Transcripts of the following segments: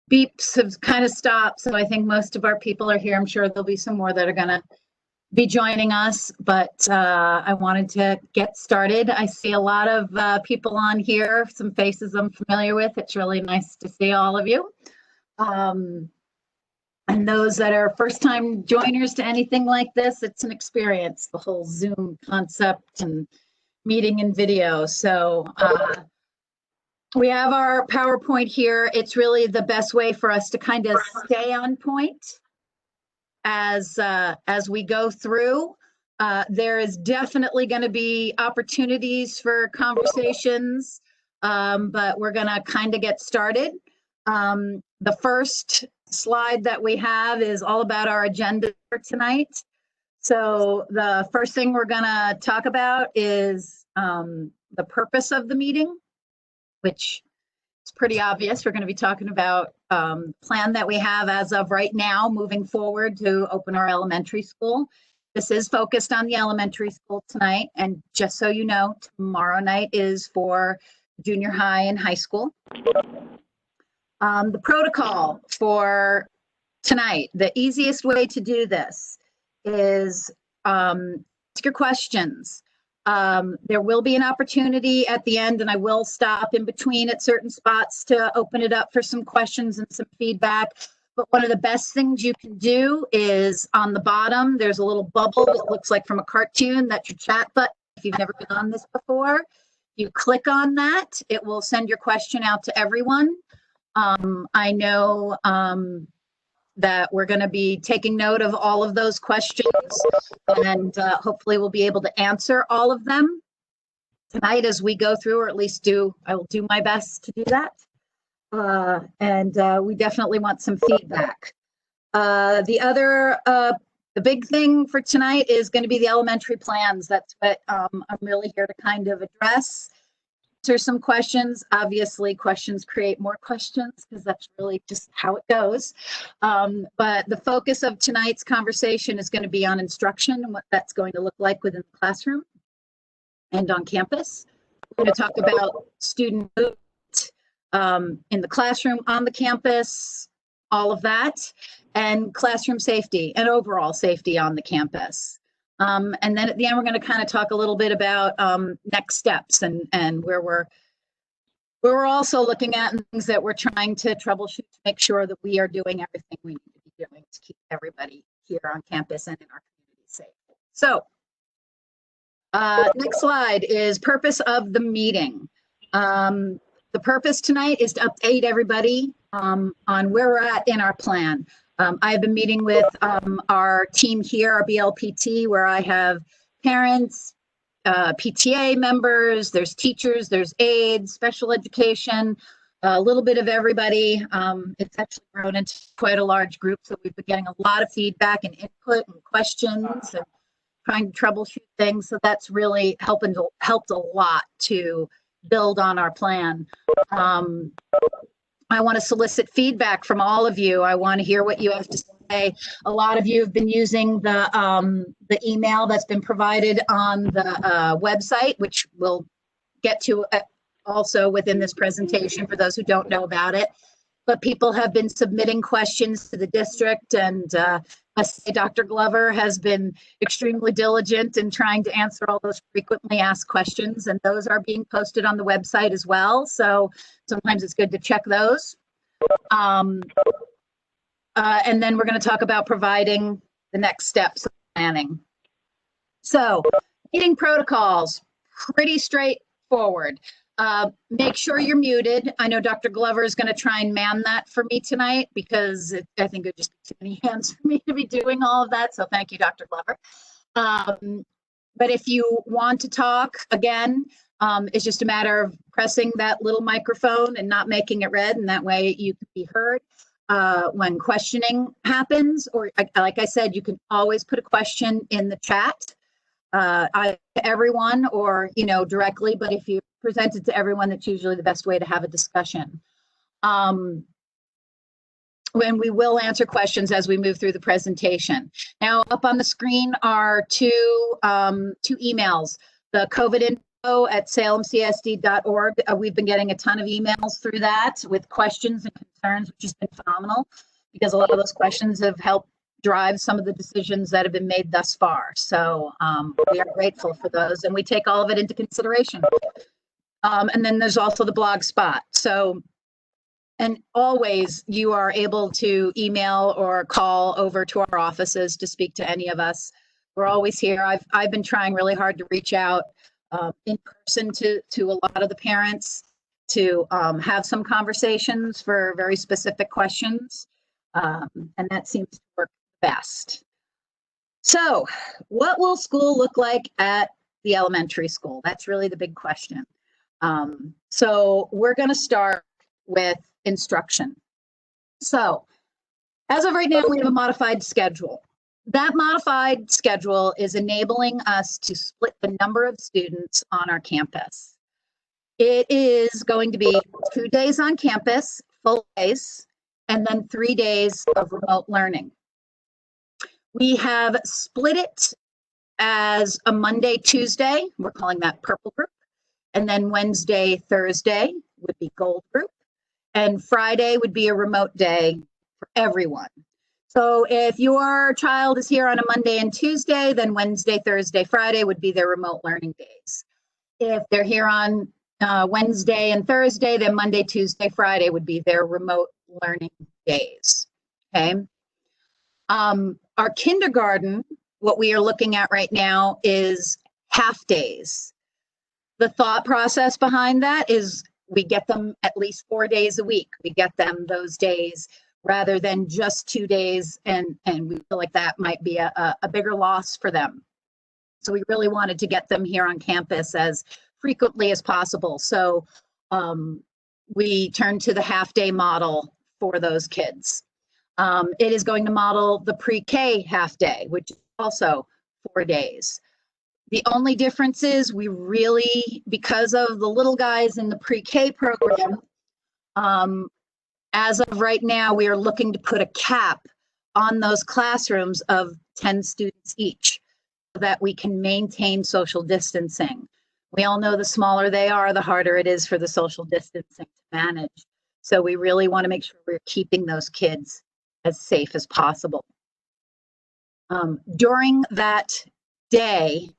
beeps have kind of stopped, so I think most of our people are here. I'm sure there'll be some more that are going to be joining us, but I wanted to get started. I see a lot of people on here, some faces I'm familiar with. It's really nice to see all of you. And those that are first-time joiners to anything like this, it's an experience, the whole Zoom concept and meeting in video. So we have our PowerPoint here. It's really the best way for us to kind of stay on point as we go through. There is definitely going to be opportunities for conversations, but we're going to kind of get started. The first slide that we have is all about our agenda for tonight. So the first thing we're going to talk about is the purpose of the meeting, which is pretty obvious. We're going to be talking about plan that we have as of right now, moving forward to open our elementary school. This is focused on the elementary school tonight. And just so you know, tomorrow night is for junior high and high school. The protocol for tonight, the easiest way to do this is ask your questions. There will be an opportunity at the end, and I will stop in between at certain spots to open it up for some questions and some feedback. But one of the best things you can do is on the bottom, there's a little bubble that looks like from a cartoon. That's your chat button. If you've never been on this before, you click on that, it will send your question out to everyone. I know that we're going to be taking note of all of those questions, and hopefully we'll be able to answer all of them tonight as we go through, or at least I will do my best to do that. And we definitely want some feedback. The big thing for tonight is going to be the elementary plans. That's what I'm really here to kind of address. Answer some questions. Obviously, questions create more questions because that's really just how it goes. But the focus of tonight's conversation is going to be on instruction and what that's going to look like within the classroom and on campus. We're going to talk about student movement in the classroom, on the campus, all of that, and classroom safety and overall safety on the campus. And then at the end, we're going to kind of talk a little bit about next steps and where we're also looking at things that we're trying to troubleshoot to make sure that we are doing everything we need to be doing to keep everybody here on campus and in our community safe. So next slide is purpose of the meeting. The purpose tonight is to update everybody on where we're at in our plan. I have been meeting with our team here, our BLPT, where I have parents, PTA members, there's teachers, there's aides, special education, a little bit of everybody. It's actually grown into quite a large group, so we've been getting a lot of feedback and input and questions and trying to troubleshoot things. So that's really helped a lot to build on our plan. I want to solicit feedback from all of you. I want to hear what you have to say. A lot of you have been using the email that's been provided on the website, which we'll get to also within this presentation for those who don't know about it. But people have been submitting questions to the district, and I say Dr. Glover has been extremely diligent in trying to answer all those frequently asked questions, and those are being posted on the website as well. So sometimes it's good to check those. And then we're going to talk about providing the next steps of planning. So meeting protocols, pretty straightforward. Make sure you're muted. I know Dr. Glover is going to try and man that for me tonight because I think it would just be too many hands for me to be doing all of that. So thank you, Dr. Glover. But if you want to talk, again, it's just a matter of pressing that little microphone and not making it red, and that way you can be heard. When questioning happens, or like I said, you can always put a question in the chat. To everyone or, directly, but if you present it to everyone, that's usually the best way to have a discussion. When we will answer questions as we move through the presentation. Now, up on the screen are two emails. The COVID at salemcsd.org. We've been getting a ton of emails through that with questions and concerns, which has been phenomenal because a lot of those questions have helped drive some of the decisions that have been made thus far. So we are grateful for those, and we take all of it into consideration. And then there's also the blog spot. So, and always you are able to email or call over to our offices to speak to any of us. We're always here. I've been trying really hard to reach out in person to a lot of the parents to have some conversations for very specific questions. And that seems to work best. So what will school look like at the elementary school? That's really the big question. So we're going to start with instruction. So as of right now, we have a modified schedule. That modified schedule is enabling us to split the number of students on our campus. It is going to be 2 days on campus, full days, and then 3 days of remote learning. We have split it as a Monday, Tuesday, we're calling that purple group, and then Wednesday, Thursday would be gold group, and Friday would be a remote day for everyone. So if your child is here on a Monday and Tuesday, then Wednesday, Thursday, Friday would be their remote learning days. If they're here on Wednesday and Thursday, then Monday, Tuesday, Friday would be their remote learning days, okay? Our kindergarten, what we are looking at right now is half days. The thought process behind that is we get them at least 4 days a week. We get them those days rather than just 2 days, and we feel like that might be a bigger loss for them. So we really wanted to get them here on campus as frequently as possible. So we turned to the half-day model for those kids. It is going to model the pre-K half-day, which is also 4 days. The only difference is we really, because of the little guys in the pre-K program, as of right now, we are looking to put a cap on those classrooms of 10 students each so that we can maintain social distancing. We all know the smaller they are, the harder it is for the social distancing to manage. So we really want to make sure we're keeping those kids as safe as possible. During that day,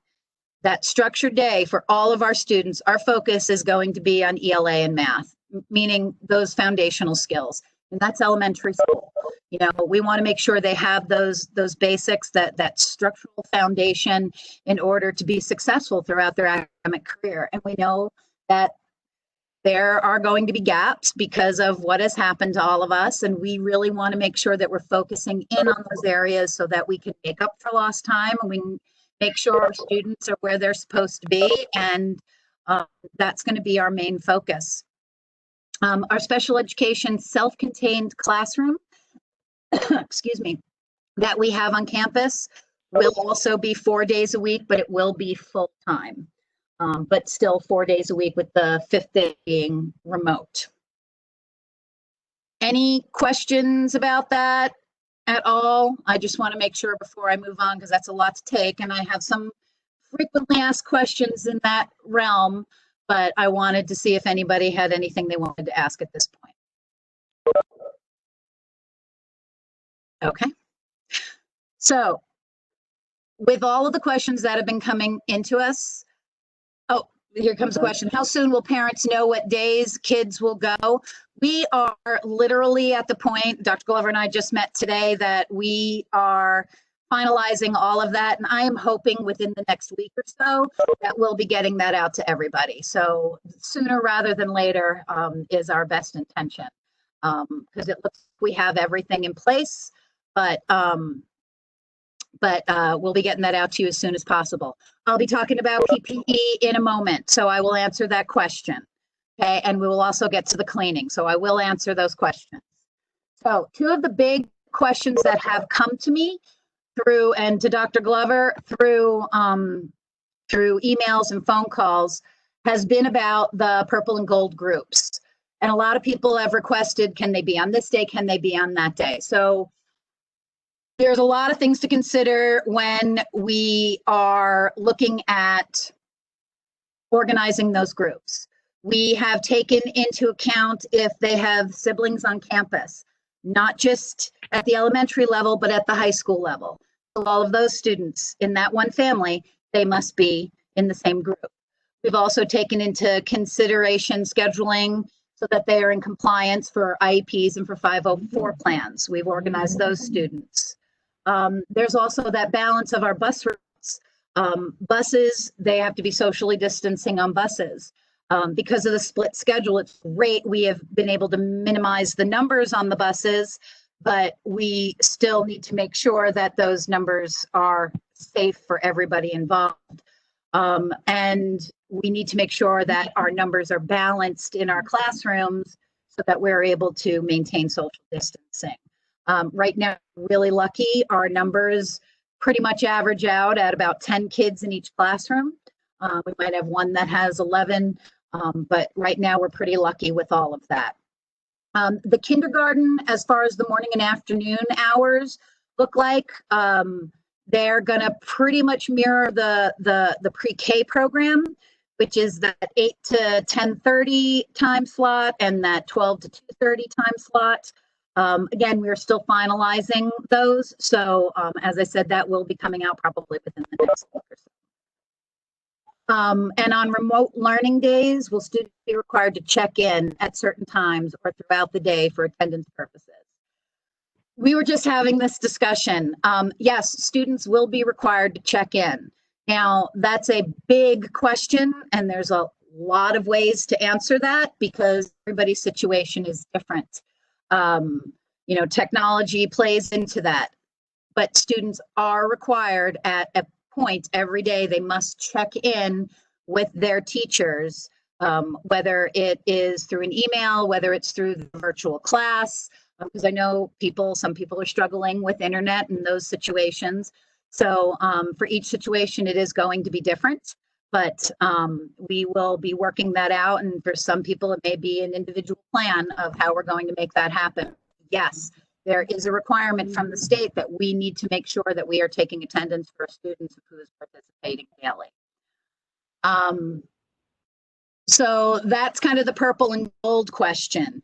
that structured day for all of our students, our focus is going to be on ELA and math, meaning those foundational skills. And that's elementary school. You know, we want to make sure they have those basics, that structural foundation in order to be successful throughout their academic career. And we know that there are going to be gaps because of what has happened to all of us. And we really want to make sure that we're focusing in on those areas so that we can make up for lost time and we can make sure our students are where they're supposed to be. And that's going to be our main focus. Our special education self-contained classroom, excuse me, that we have on campus will also be 4 days a week, but it will be full time. But still 4 days a week with the 5th day being remote. Any questions about that at all? I just want to make sure before I move on, because that's a lot to take, and I have some frequently asked questions in that realm, but I wanted to see if anybody had anything they wanted to ask at this point. Okay. So with all of the questions that have been coming into us, oh, here comes a question. How soon will parents know what days kids will go? We are literally at the point, Dr. Glover and I just met today, that we are finalizing all of that. And I am hoping within the next week or so that we'll be getting that out to everybody. So sooner rather than later is our best intention, because it looks like we have everything in place, but we'll be getting that out to you as soon as possible. I'll be talking about PPE in a moment, so I will answer that question. Okay, and we will also get to the cleaning, so I will answer those questions. So 2 of the big questions that have come to me through, and to Dr. Glover, through emails and phone calls, has been about the purple and gold groups. And a lot of people have requested, can they be on this day? Can they be on that day? So there's a lot of things to consider when we are looking at organizing those groups. We have taken into account if they have siblings on campus, not just at the elementary level, but at the high school level. So all of those students in that one family, they must be in the same group. We've also taken into consideration scheduling so that they are in compliance for IEPs and for 504 plans. We've organized those students. There's also that balance of our bus routes. Buses, they have to be socially distancing on buses. Because of the split schedule, it's great. We have been able to minimize the numbers on the buses, but we still need to make sure that those numbers are safe for everybody involved. And we need to make sure that our numbers are balanced in our classrooms so that we're able to maintain social distancing. Right now, really lucky, our numbers pretty much average out at about 10 kids in each classroom. We might have one that has 11, but right now we're pretty lucky with all of that. The kindergarten, as far as the morning and afternoon hours look like, they're going to pretty much mirror the pre-K program, which is that 8 to 10:30 time slot and that 12 to 2:30 time slot. Again, we're still finalizing those. So as I said, that will be coming out probably within the next week or so. And on remote learning days, will students be required to check in at certain times or throughout the day for attendance purposes? We were just having this discussion. Yes, students will be required to check in. Now, that's a big question, and there's a lot of ways to answer that because everybody's situation is different. You know, technology plays into that, but students are required at a point every day, they must check in with their teachers, whether it is through an email, whether it's through the virtual class, because I know some people are struggling with internet in those situations. So for each situation, it is going to be different, but we will be working that out. And for some people, it may be an individual plan of how we're going to make that happen. Yes, there is a requirement from the state that we need to make sure that we are taking attendance for students who is participating daily. So that's kind of the purple and gold question.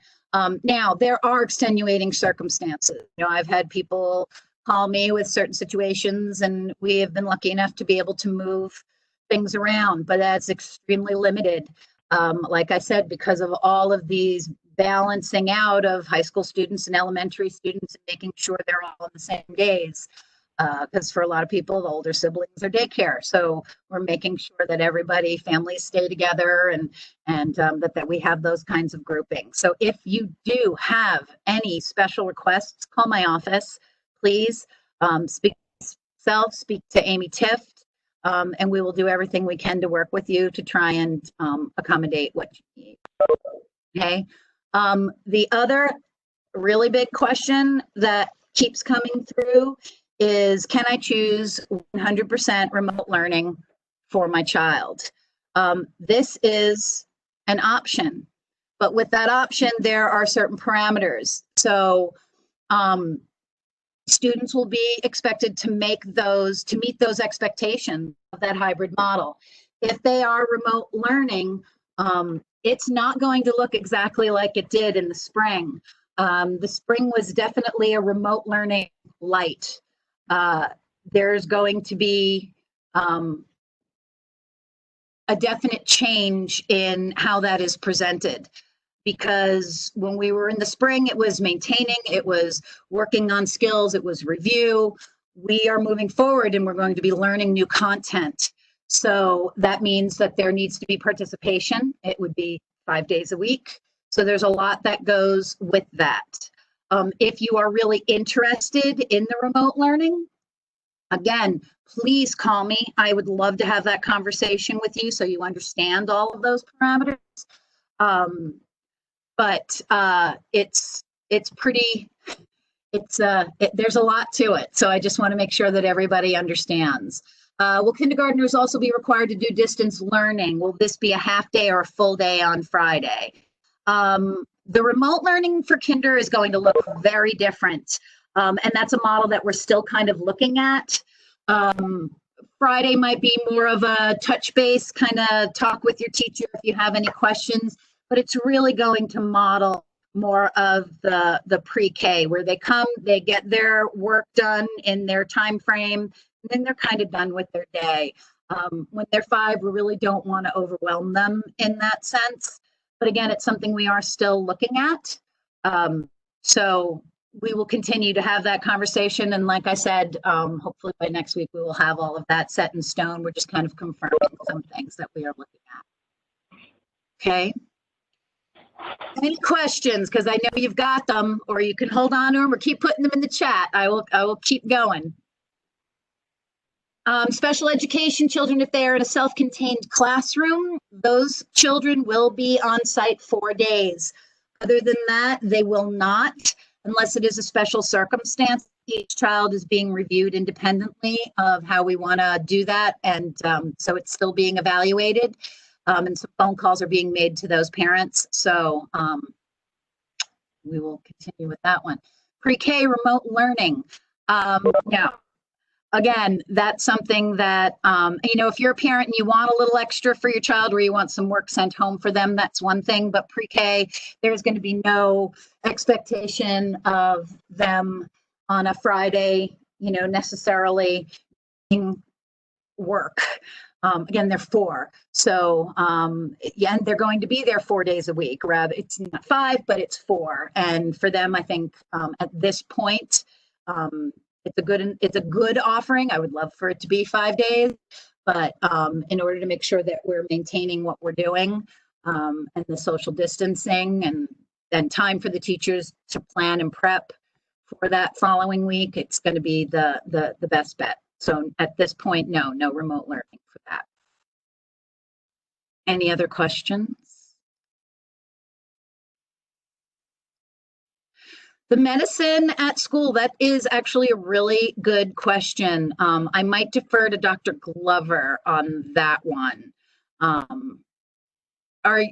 Now, there are extenuating circumstances. You know, I've had people call me with certain situations, and we have been lucky enough to be able to move things around, but that's extremely limited. Like I said, because of all of these balancing out of high school students and elementary students and making sure they're all on the same days. Because for a lot of people, the older siblings are daycare. So we're making sure that families stay together and that we have those kinds of groupings. So if you do have any special requests, call my office, please. Speak to Amy Tift, and we will do everything we can to work with you to try and accommodate what you need. Okay. The other really big question that keeps coming through is, can I choose 100% remote learning for my child? This is an option, but with that option, there are certain parameters. So students will be expected to meet those expectations of that hybrid model. If they are remote learning, it's not going to look exactly like it did in the spring. The spring was definitely a remote learning light. There's going to be a definite change in how that is presented, because when we were in the spring, it was maintaining, it was working on skills, it was review. We are moving forward and we're going to be learning new content. So that means that there needs to be participation. It would be 5 days a week. So there's a lot that goes with that. If you are really interested in the remote learning, again, please call me. I would love to have that conversation with you so you understand all of those parameters. But there's a lot to it. So I just want to make sure that everybody understands. Will kindergartners also be required to do distance learning? Will this be a half day or a full day on Friday? The remote learning for kinder is going to look very different. And that's a model that we're still kind of looking at. Friday might be more of a touch base, kind of talk with your teacher if you have any questions, but it's really going to model more of the pre-K, where they come, they get their work done in their time frame, and then they're kind of done with their day. When they're 5, we really don't want to overwhelm them in that sense. But again, it's something we are still looking at. So we will continue to have that conversation. And like I said, hopefully by next week, we will have all of that set in stone. We're just kind of confirming some things that we are looking at. Okay. Any questions? Because I know you've got them, or you can hold on to them or keep putting them in the chat. I will keep going. Special education children, if they are in a self-contained classroom, those children will be on site 4 days. Other than that, they will not, unless it is a special circumstance. Each child is being reviewed independently of how we want to do that. And so it's still being evaluated. And some phone calls are being made to those parents. So we will continue with that one. Pre-K remote learning. Now, again, that's something that, if you're a parent and you want a little extra for your child, or you want some work sent home for them, that's one thing. But pre-K, there's going to be no expectation of them on a Friday, necessarily doing work. Again, they're 4. So, and they're going to be there 4 days a week. Rather, it's not 5, but it's 4. And for them, I think at this point, it's a good offering. I would love for it to be 5 days, but in order to make sure that we're maintaining what we're doing and the social distancing and time for the teachers to plan and prep for that following week, it's going to be the best bet. So at this point, no remote learning for that. Any other questions? The medicine at school, that is actually a really good question. I might defer to Dr. Glover on that one. I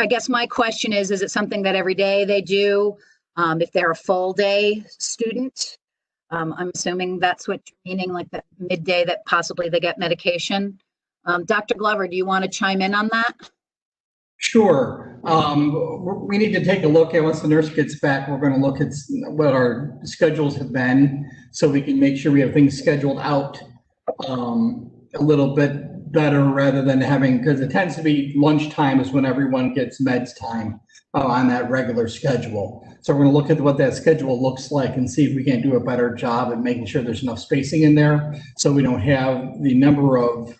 guess my question is it something that every day they do? If they're a full day student? I'm assuming that's what you're meaning, like that midday that possibly they get medication. Dr. Glover, do you want to chime in on that? Sure. We need to take a look at, once the nurse gets back, we're going to look at what our schedules have been so we can make sure we have things scheduled out a little bit better, rather than having, because it tends to be lunchtime is when everyone gets meds time on that regular schedule. So we're going to look at what that schedule looks like and see if we can do a better job at making sure there's enough spacing in there so we don't have the number of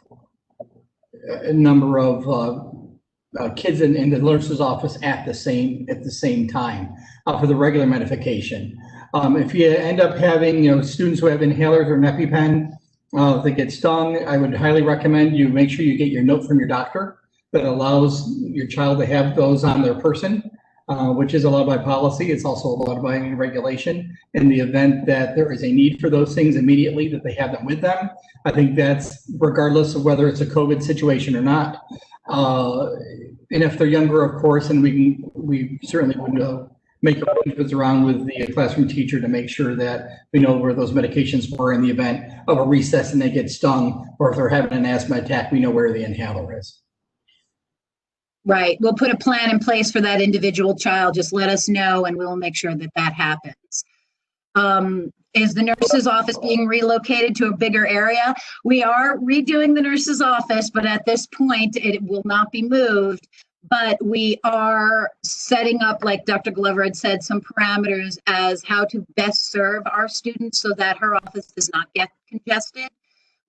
kids in the nurse's office at the same time for the regular medication. If you end up having students who have inhalers or an EpiPen, if they get stung, I would highly recommend you make sure you get your note from your doctor that allows your child to have those on their person, which is allowed by policy. It's also allowed by regulation. In the event that there is a need for those things immediately, that they have them with them. I think that's regardless of whether it's a COVID situation or not. And if they're younger, of course, and we certainly would make arrangements around with the classroom teacher to make sure that we know where those medications were in the event of a recess and they get stung, or if they're having an asthma attack, we know where the inhaler is. Right. We'll put a plan in place for that individual child. Just let us know and we'll make sure that happens. Is the nurse's office being relocated to a bigger area? We are redoing the nurse's office, but at this point, it will not be moved. But we are setting up, like Dr. Glover had said, some parameters as how to best serve our students so that her office does not get congested.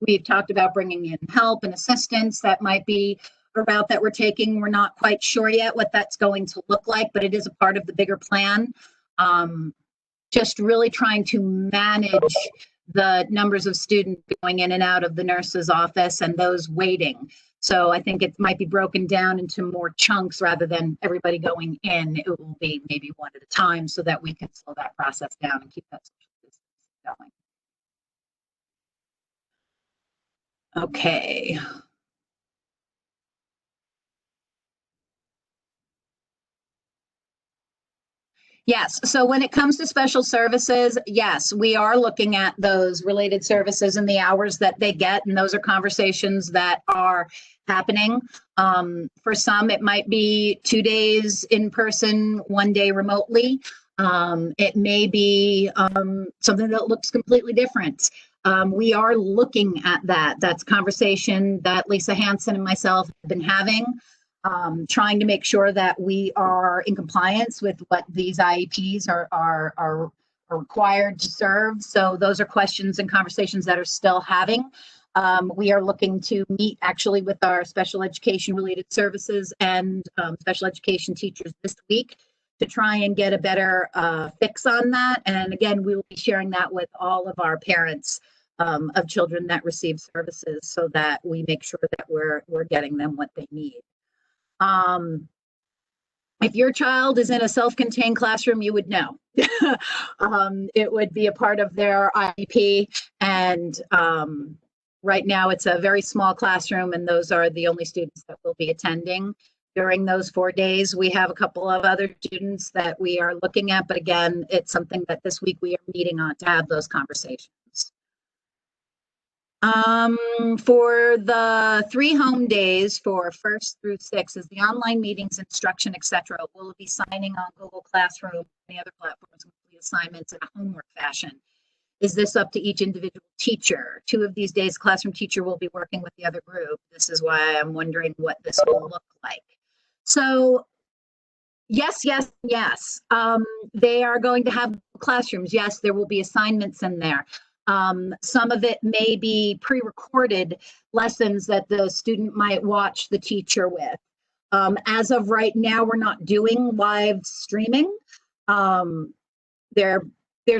We've talked about bringing in help and assistance. That might be a route that we're taking. We're not quite sure yet what that's going to look like, but it is a part of the bigger plan. Just really trying to manage the numbers of students going in and out of the nurse's office and those waiting. So I think it might be broken down into more chunks rather than everybody going in. It will be maybe one at a time so that we can slow that process down and keep that social distance going. Okay. Yes. So when it comes to special services, yes, we are looking at those related services and the hours that they get. And those are conversations that are happening. For some, it might be 2 days in person, 1 day remotely. It may be something that looks completely different. We are looking at that. That's a conversation that Lisa Hanson and myself have been having. Trying to make sure that we are in compliance with what these IEPs are required to serve. So those are questions and conversations that are still having. We are looking to meet actually with our special education related services and special education teachers this week to try and get a better fix on that. And again, we will be sharing that with all of our parents of children that receive services so that we make sure that we're getting them what they need. If your child is in a self-contained classroom, you would know. It would be a part of their IEP, and right now it's a very small classroom, and those are the only students that will be attending during those 4 days. We have a couple of other students that we are looking at, but again, it's something that this week we are meeting on to have those conversations. For the 3 home days for 1st through 6th is the online meetings, instruction, etc. We'll be signing on Google Classroom and the other platforms with assignments in a homework fashion. Is this up to each individual teacher? 2 of these days, classroom teacher will be working with the other group. This is why I'm wondering what this will look like. So yes, yes, yes. They are going to have classrooms. Yes, there will be assignments in there. Some of it may be pre-recorded lessons that the student might watch the teacher with. As of right now, we're not doing live streaming. There's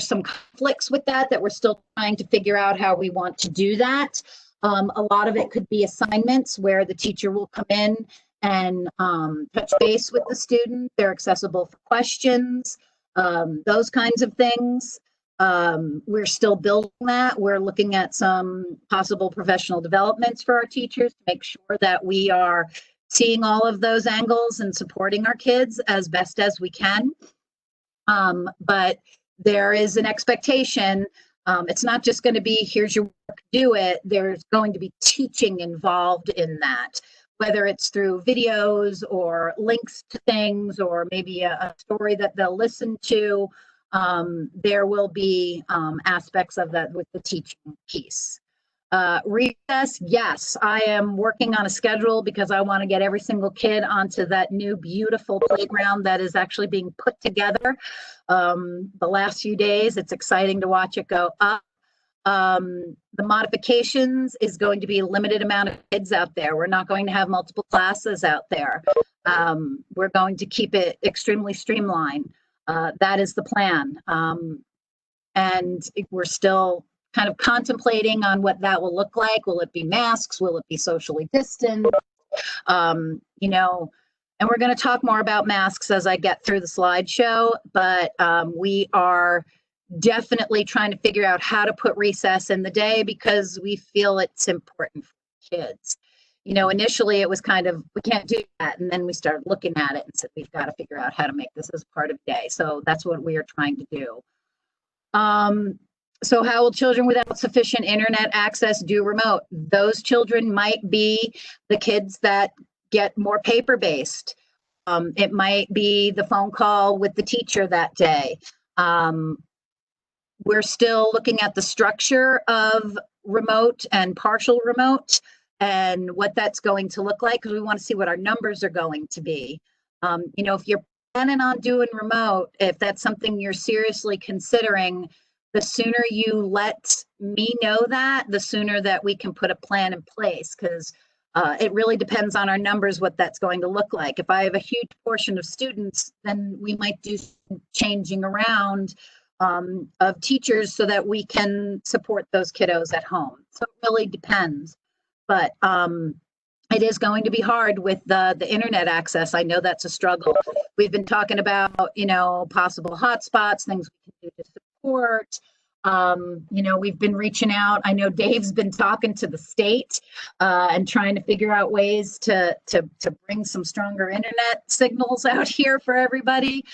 some conflicts with that we're still trying to figure out how we want to do that. A lot of it could be assignments where the teacher will come in and touch base with the student. They're accessible for questions, those kinds of things. We're still building that. We're looking at some possible professional developments for our teachers to make sure that we are seeing all of those angles and supporting our kids as best as we can. But there is an expectation. It's not just going to be, here's your work, do it. There's going to be teaching involved in that, whether it's through videos or links to things or maybe a story that they'll listen to. There will be aspects of that with the teaching piece. Recess, yes, I am working on a schedule because I want to get every single kid onto that new beautiful playground that is actually being put together the last few days. It's exciting to watch it go up. The modifications is going to be a limited amount of kids out there. We're not going to have multiple classes out there. We're going to keep it extremely streamlined. That is the plan. And we're still kind of contemplating on what that will look like. Will it be masks? Will it be socially distant? You know, and we're going to talk more about masks as I get through the slideshow, but we are definitely trying to figure out how to put recess in the day because we feel it's important for kids. You know, initially it was kind of, we can't do that. And then we started looking at it and said, we've got to figure out how to make this as part of the day. So that's what we are trying to do. So how will children without sufficient internet access do remote? Those children might be the kids that get more paper-based. It might be the phone call with the teacher that day. We're still looking at the structure of remote and partial remote and what that's going to look like because we want to see what our numbers are going to be. You know, if you're planning on doing remote, if that's something you're seriously considering, the sooner you let me know that, the sooner that we can put a plan in place because it really depends on our numbers what that's going to look like. If I have a huge portion of students, then we might do some changing around of teachers so that we can support those kiddos at home. So it really depends. But it is going to be hard with the internet access. I know that's a struggle. We've been talking about, you know, possible hotspots, things we can do to support. You know, we've been reaching out. I know Dave's been talking to the state and trying to figure out ways to bring some stronger internet signals out here for everybody.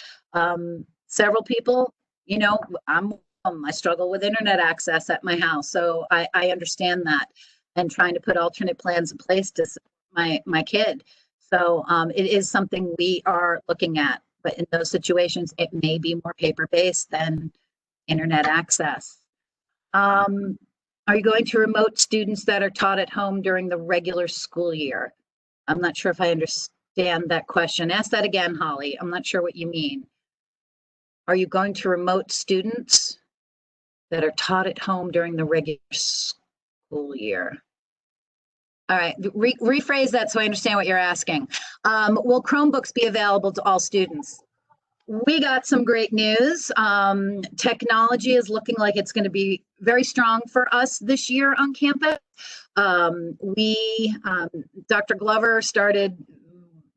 several people, I struggle with internet access at my house, so I understand that, and trying to put alternate plans in place to support my kid. So it is something we are looking at, but in those situations, it may be more paper-based than internet access. Are you going to remote students that are taught at home during the regular school year? I'm not sure if I understand that question. Ask that again, Holly. I'm not sure what you mean. Are you going to remote students that are taught at home during the regular school year? All right, rephrase that so I understand what you're asking. Will Chromebooks be available to all students? We got some great news. Technology is looking like it's going to be very strong for us this year on campus. Dr. Glover started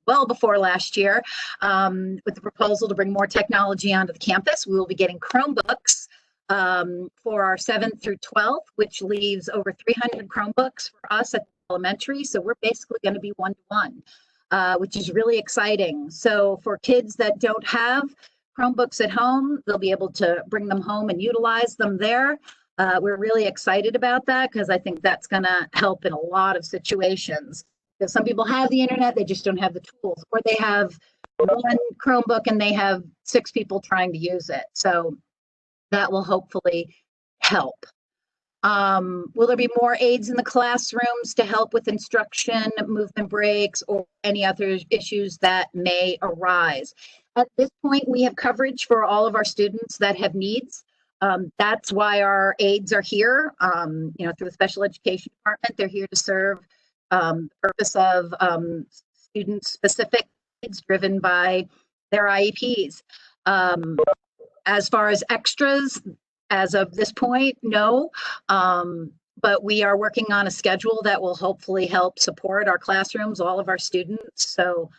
well before last year with the proposal to bring more technology onto the campus. We will be getting Chromebooks for our 7th through 12th, which leaves over 300 Chromebooks for us at elementary. So we're basically going to be one-to-one. Which is really exciting. So for kids that don't have Chromebooks at home, they'll be able to bring them home and utilize them there. We're really excited about that because I think that's going to help in a lot of situations. Because some people have the internet, they just don't have the tools, or they have one Chromebook and they have 6 people trying to use it. So that will hopefully help. Will there be more aides in the classrooms to help with instruction, movement breaks, or any other issues that may arise? At this point, we have coverage for all of our students that have needs. That's why our aides are here, through the special education department. They're here to serve the purpose of student-specific needs driven by their IEPs. As far as extras, as of this point, no, but we are working on a schedule that will hopefully help support our classrooms, all of our students. So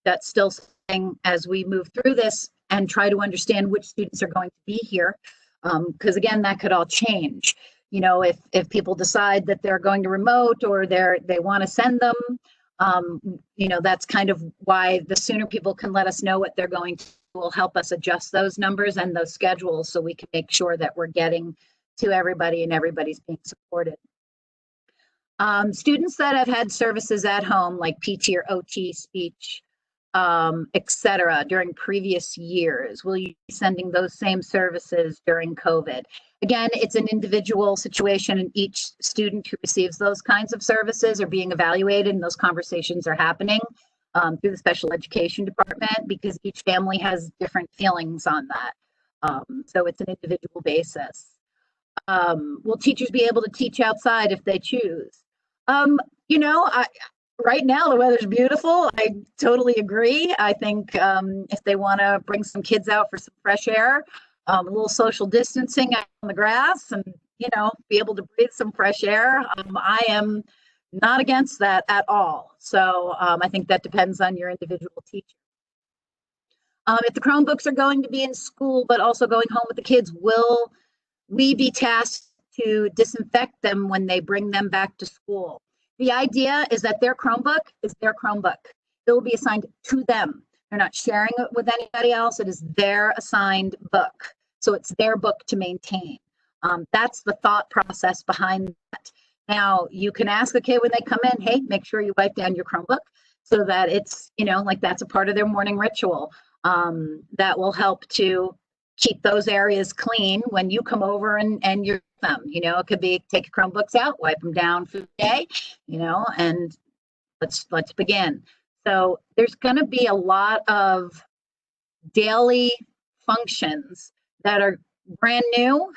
that's still something as we move through this and try to understand which students are going to be here. Because again, that could all change. If people decide that they're going to remote or they want to send them, that's kind of why the sooner people can let us know what they're going to will help us adjust those numbers and those schedules so we can make sure that we're getting to everybody and everybody's being supported. Students that have had services at home like PT or OT, speech, etc. during previous years, will you be sending those same services during COVID? Again, it's an individual situation and each student who receives those kinds of services are being evaluated and those conversations are happening through the special education department because each family has different feelings on that. So it's an individual basis. Will teachers be able to teach outside if they choose? Right now the weather's beautiful. I totally agree. I think if they want to bring some kids out for some fresh air, a little social distancing out on the grass and, be able to breathe some fresh air, I am not against that at all. So I think that depends on your individual teacher. If the Chromebooks are going to be in school, but also going home with the kids, will we be tasked to disinfect them when they bring them back to school? The idea is that their Chromebook is their Chromebook. It will be assigned to them. They're not sharing it with anybody else. It is their assigned book. So it's their book to maintain. That's the thought process behind that. Now, you can ask a kid when they come in, hey, make sure you wipe down your Chromebook so that it's, that's a part of their morning ritual. That will help to keep those areas clean when you come over and you're with them. It could be take your Chromebooks out, wipe them down for the day, and let's begin. So there's going to be a lot of daily functions that are brand new,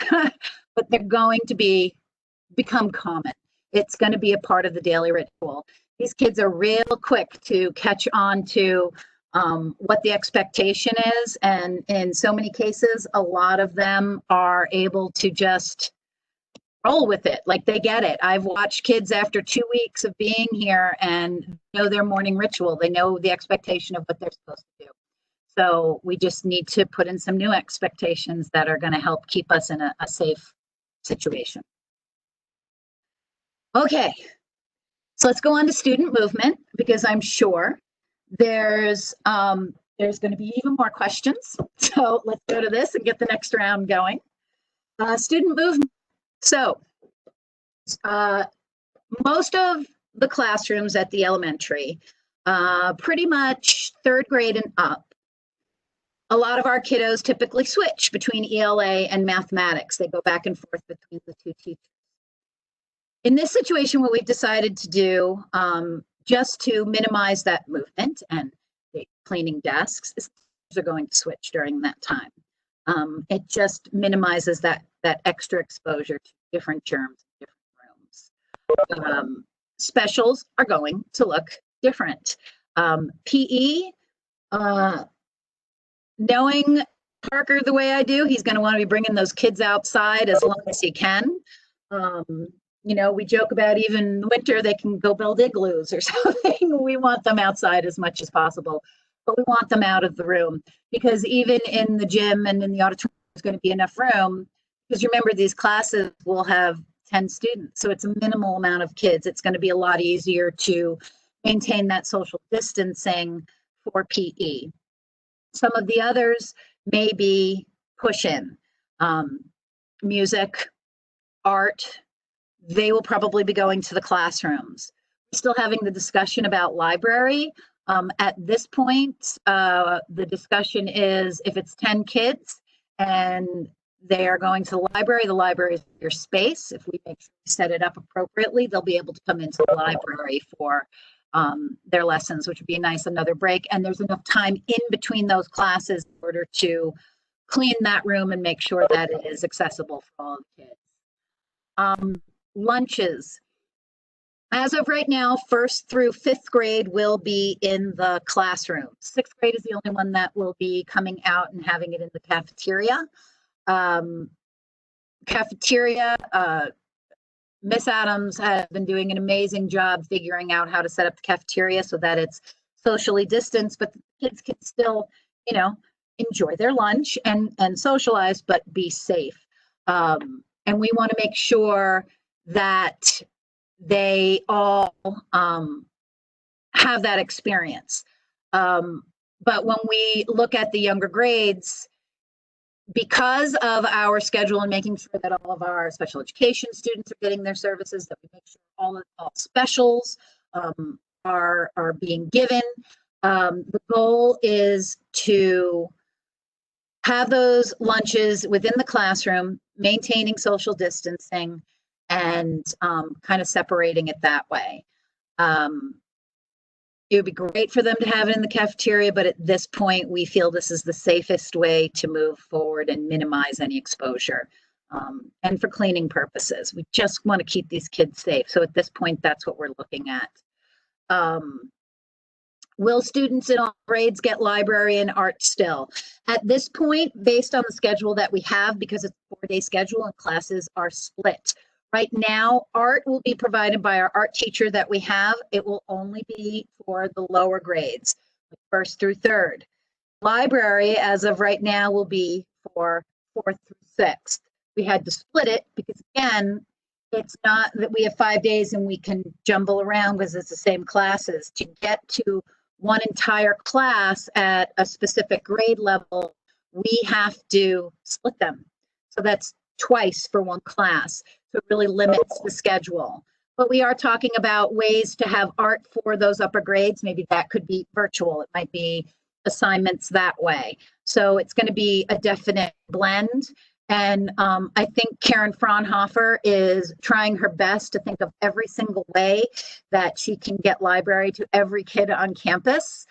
but they're going to become common. It's going to be a part of the daily ritual. These kids are real quick to catch on to what the expectation is. And in so many cases, a lot of them are able to just roll with it. Like they get it. I've watched kids after 2 weeks of being here and know their morning ritual. They know the expectation of what they're supposed to do. So we just need to put in some new expectations that are going to help keep us in a safe situation. Okay, so let's go on to student movement because I'm sure there's there's going to be even more questions. So let's go to this and get the next round going. Student movement. So most of the classrooms at the elementary, pretty much third grade and up, a lot of our kiddos typically switch between ELA and mathematics. They go back and forth between the two teachers. In this situation, what we've decided to do, just to minimize that movement and cleaning desks, is are going to switch during that time. It just minimizes that extra exposure to different germs in different rooms. Specials are going to look different. PE, knowing Parker the way I do, he's going to want to be bringing those kids outside as long as he can. You know, we joke about even winter, they can go build igloos or something. We want them outside as much as possible, but we want them out of the room, because even in the gym and in the auditorium, there's going to be enough room, because remember, these classes will have 10 students. So it's a minimal amount of kids. It's going to be a lot easier to maintain that social distancing for PE. Some of the others may be push in, music, art. They will probably be going to the classrooms. We're still having the discussion about library. At this point, the discussion is if it's 10 kids and they are going to the library is your space. If we make sure we set it up appropriately, they'll be able to come into the library for their lessons, which would be a nice another break. And there's enough time in between those classes in order to clean that room and make sure that it is accessible for all the kids. Lunches. As of right now, 1st through 5th grade will be in the classroom. 6th grade is the only one that will be coming out and having it in the cafeteria. Miss Adams has been doing an amazing job figuring out how to set up the cafeteria so that it's socially distanced, but the kids can still, you know, enjoy their lunch and socialize, but be safe. And we want to make sure that they all have that experience. But when we look at the younger grades, because of our schedule and making sure that all of our special education students are getting their services, that we make sure all specials are being given. The goal is to have those lunches within the classroom, maintaining social distancing, and kind of separating it that way. It would be great for them to have it in the cafeteria, but at this point, we feel this is the safest way to move forward and minimize any exposure. And for cleaning purposes, we just want to keep these kids safe. So at this point, that's what we're looking at. Will students in all grades get library and art still? At this point, based on the schedule that we have, because it's a 4-day schedule and classes are split. Right now, art will be provided by our art teacher that we have. It will only be for the lower grades, 1st through 3rd. Library, as of right now, will be for 4th through 6th. We had to split it because, again, it's not that we have 5 days and we can jumble around because it's the same classes. To get to one entire class at a specific grade level, we have to split them. So that's twice for one class. So it really limits the schedule. But we are talking about ways to have art for those upper grades. Maybe that could be virtual. It might be assignments that way. So it's going to be a definite blend. And I think Karen Fraunhofer is trying her best to think of every single way that she can get library to every kid on campus.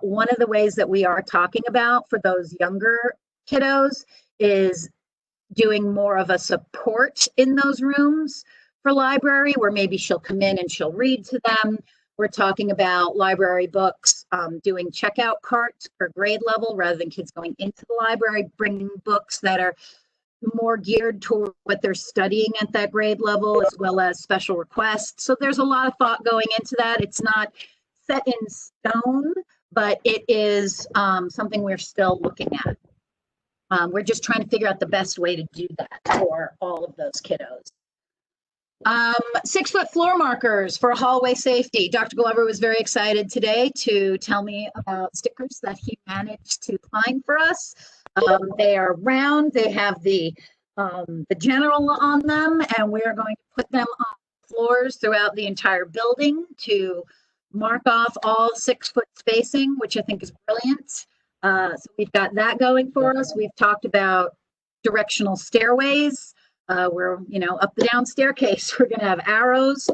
One of the ways that we are talking about for those younger kiddos is doing more of a support in those rooms for library, where maybe she'll come in and she'll read to them. We're talking about library books, doing checkout carts per grade level rather than kids going into the library, bringing books that are more geared toward what they're studying at that grade level, as well as special requests. So there's a lot of thought going into that. It's not set in stone, but it is something we're still looking at. We're just trying to figure out the best way to do that for all of those kiddos. 6-foot floor markers for hallway safety. Dr. Glover was very excited today to tell me about stickers that he managed to find for us. They are round. They have the general on them, and we're going to put them on floors throughout the entire building to mark off all 6-foot spacing, which I think is brilliant. So we've got that going for us. We've talked about directional stairways. We're, up the down staircase. We're going to have arrows.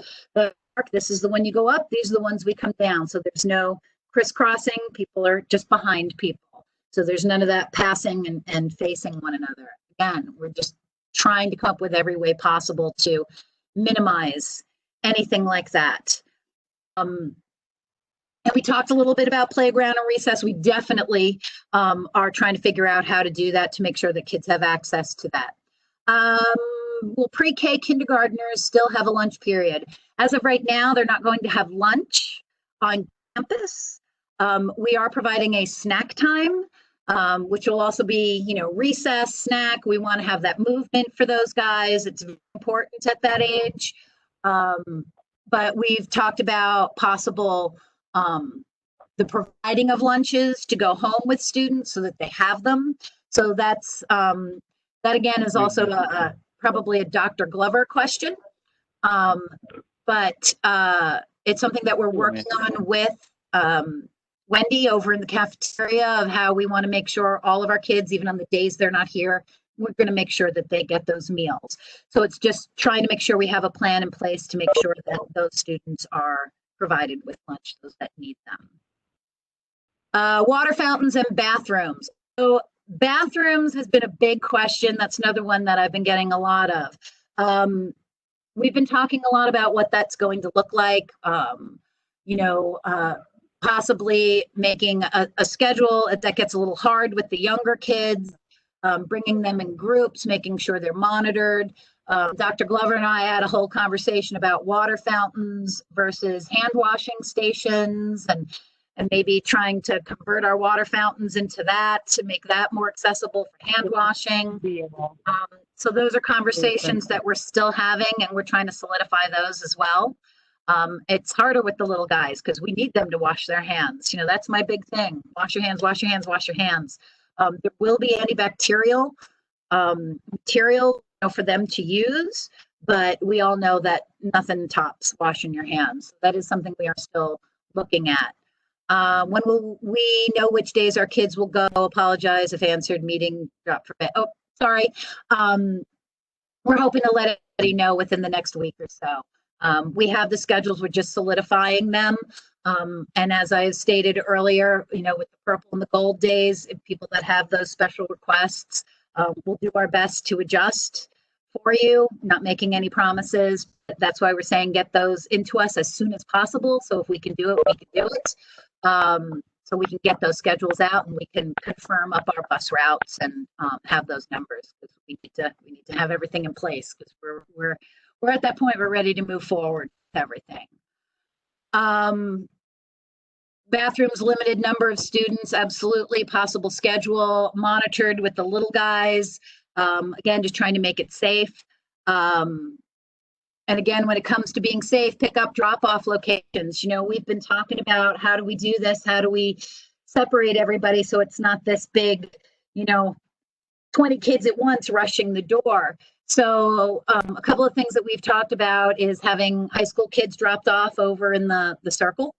This is the one you go up. These are the ones we come down. So there's no crisscrossing. People are just behind people. So there's none of that passing and facing one another. Again, we're just trying to come up with every way possible to minimize anything like that. And we talked a little bit about playground and recess. We definitely are trying to figure out how to do that to make sure that kids have access to that. Will pre-K kindergartners still have a lunch period? As of right now, they're not going to have lunch on campus. We are providing a snack time, which will also be, recess, snack. We want to have that movement for those guys. It's important at that age. But we've talked about possible the providing of lunches to go home with students so that they have them. So that's that again is also probably a Dr. Glover question. But it's something that we're working on with Wendy over in the cafeteria of how we want to make sure all of our kids, even on the days they're not here, we're going to make sure that they get those meals. So it's just trying to make sure we have a plan in place to make sure that those students are provided with lunch, those that need them. Water fountains and bathrooms. So bathrooms has been a big question. That's another one that I've been getting a lot of. We've been talking a lot about what that's going to look like. Possibly making a schedule that gets a little hard with the younger kids, bringing them in groups, making sure they're monitored. Dr. Glover and I had a whole conversation about water fountains versus hand washing stations and maybe trying to convert our water fountains into that to make that more accessible for hand washing. So those are conversations that we're still having, and we're trying to solidify those as well. It's harder with the little guys because we need them to wash their hands. That's my big thing. Wash your hands, wash your hands, wash your hands. There will be antibacterial material for them to use, but we all know that nothing tops washing your hands. That is something we are still looking at. When will we know which days our kids will go? Apologize if answered, meeting dropped for bed. Oh, sorry. We're hoping to let everybody know within the next week or so. We have the schedules, we're just solidifying them. And as I stated earlier, with the purple and the gold days, if people that have those special requests, we'll do our best to adjust for you, not making any promises. That's why we're saying get those into us as soon as possible. So if we can do it, we can do it. So we can get those schedules out and we can confirm up our bus routes and have those numbers, because we need to have everything in place, because we're at that point, we're ready to move forward with everything. Bathrooms, limited number of students, absolutely. Possible schedule, monitored with the little guys. Again, just trying to make it safe. And again, when it comes to being safe, pick up, drop off locations. We've been talking about how do we do this? How do we separate everybody so it's not this big, 20 kids at once rushing the door. So a couple of things that we've talked about is having high school kids dropped off over in the circle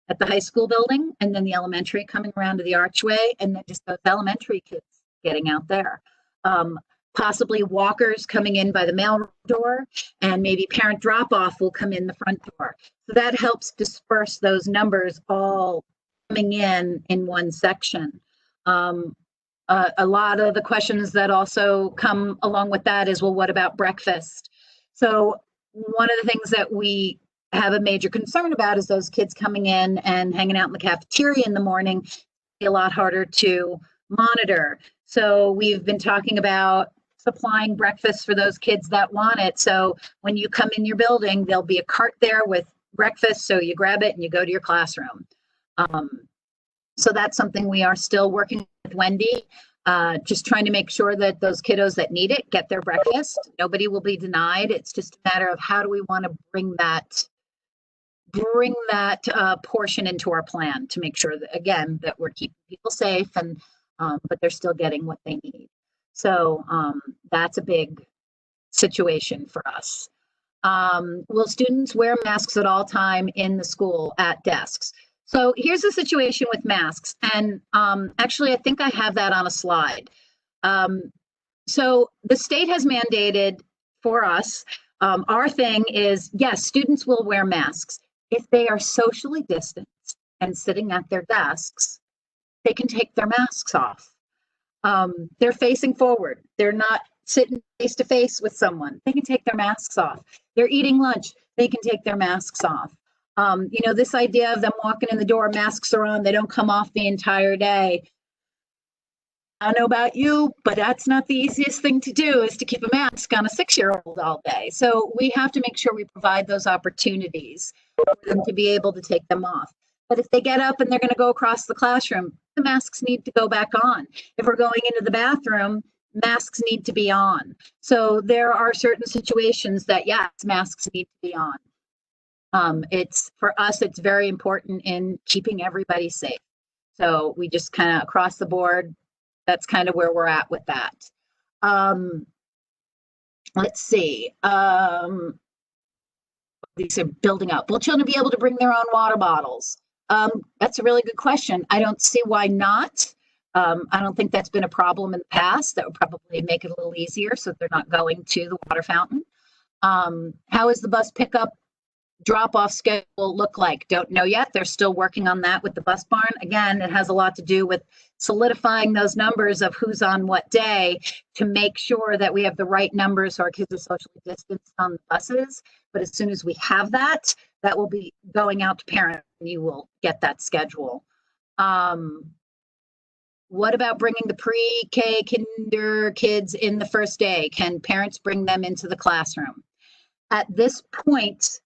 at the high school building, and then the elementary coming around to the archway, and then just those elementary kids getting out there. Possibly walkers coming in by the mail door, and maybe parent drop-off will come in the front door. So that helps disperse those numbers all coming in one section. A lot of the questions that also come along with that is, well, what about breakfast? So one of the things that we have a major concern about is those kids coming in and hanging out in the cafeteria in the morning, a lot harder to monitor. So we've been talking about supplying breakfast for those kids that want it. So when you come in your building, there'll be a cart there with breakfast. So you grab it and you go to your classroom. So that's something we are still working with Wendy. Just trying to make sure that those kiddos that need it get their breakfast. Nobody will be denied. It's just a matter of how do we want to bring that portion into our plan to make sure that, again, that we're keeping people safe and but they're still getting what they need. So that's a big situation for us. Will students wear masks at all time in the school at desks? So here's the situation with masks. And actually, I think I have that on a slide. So the state has mandated for us, our thing is, yes, students will wear masks. If they are socially distanced and sitting at their desks, they can take their masks off. They're facing forward. They're not sitting face to face with someone. They can take their masks off. They're eating lunch. They can take their masks off. This idea of them walking in the door, masks are on, they don't come off the entire day. I don't know about you, but that's not the easiest thing to do, is to keep a mask on a 6-year-old all day. So we have to make sure we provide those opportunities for them to be able to take them off. But if they get up and they're going to go across the classroom, the masks need to go back on. If we're going into the bathroom, masks need to be on. So there are certain situations that, yes, masks need to be on. It's, for us, it's very important in keeping everybody safe. So we just kind of across the board, that's kind of where we're at with that. Let's see. These are building up. Will children be able to bring their own water bottles? That's a really good question. I don't see why not. I don't think that's been a problem in the past. That would probably make it a little easier so they're not going to the water fountain. How is the bus pickup drop-off schedule look like? Don't know yet. They're still working on that with the bus barn. Again, it has a lot to do with solidifying those numbers of who's on what day to make sure that we have the right numbers so our kids are socially distanced on the buses. But as soon as we have that, that will be going out to parents and you will get that schedule. What about bringing the pre-K kinder kids in the first day? Can parents bring them into the classroom? At this point,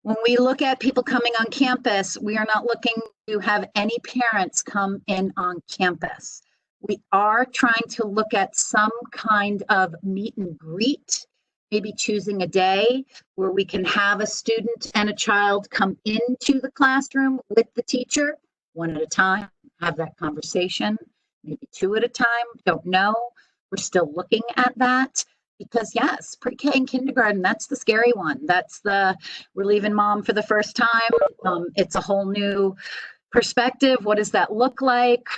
when we look at people coming on campus, we are not looking to have any parents come in on campus. We are trying to look at some kind of meet and greet, maybe choosing a day where we can have a student and a child come into the classroom with the teacher, one at a time, have that conversation, maybe 2 at a time, don't know. We're still looking at that. Because yes, pre-K and kindergarten, that's the scary one. That's we're leaving mom for the first time. It's a whole new perspective. What does that look like?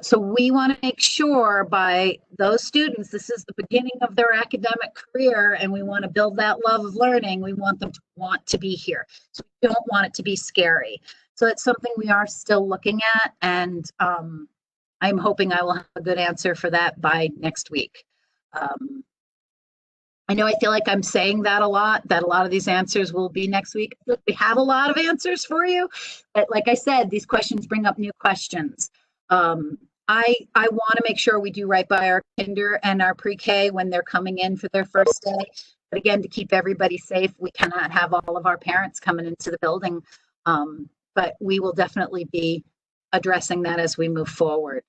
So we want to make sure by those students, this is the beginning of their academic career, and we want to build that love of learning. We want them to want to be here. So we don't want it to be scary. So it's something we are still looking at, and I'm hoping I will have a good answer for that by next week. I know I feel like I'm saying that a lot of these answers will be next week. We have a lot of answers for you, but like I said, these questions bring up new questions. I want to make sure we do right by our kinder and our pre-K when they're coming in for their first day. But again, to keep everybody safe, we cannot have all of our parents coming into the building. But we will definitely be addressing that as we move forward.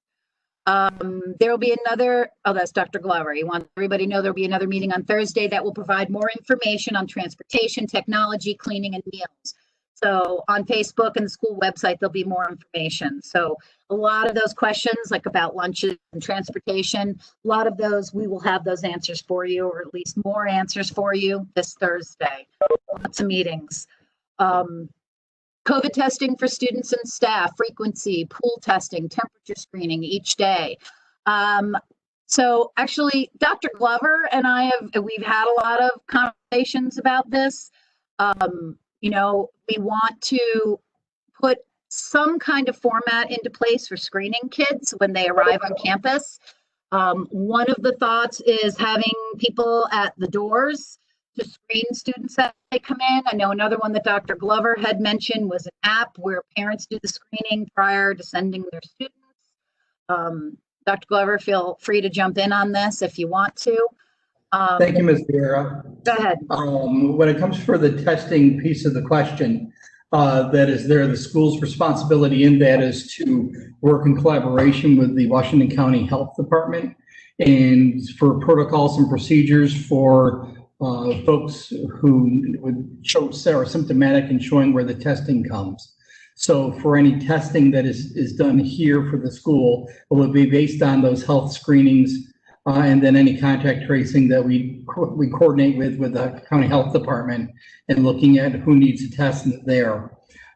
There will be another, that's Dr. Glover. You want everybody to know there'll be another meeting on Thursday that will provide more information on transportation, technology, cleaning, and meals. So on Facebook and the school website, there'll be more information. So a lot of those questions, like about lunches and transportation, a lot of those, we will have those answers for you, or at least more answers for you this Thursday. Lots of meetings. COVID testing for students and staff, frequency, pool testing, temperature screening each day. So actually, Dr. Glover and I we've had a lot of conversations about this. We want to put some kind of format into place for screening kids when they arrive on campus. One of the thoughts is having people at the doors to screen students as they come in. I know another one that Dr. Glover had mentioned was an app where parents do the screening prior to sending their students. Dr. Glover, feel free to jump in on this if you want to. Thank you, Ms. Vieira. Go ahead. When it comes for the testing piece of the question, that is there. The school's responsibility in that is to work in collaboration with the Washington County Health Department and for protocols and procedures for folks who would show are symptomatic and showing where the testing comes. So for any testing that is done here for the school, it will be based on those health screenings and then any contact tracing that we coordinate with the county health department and looking at who needs a test there.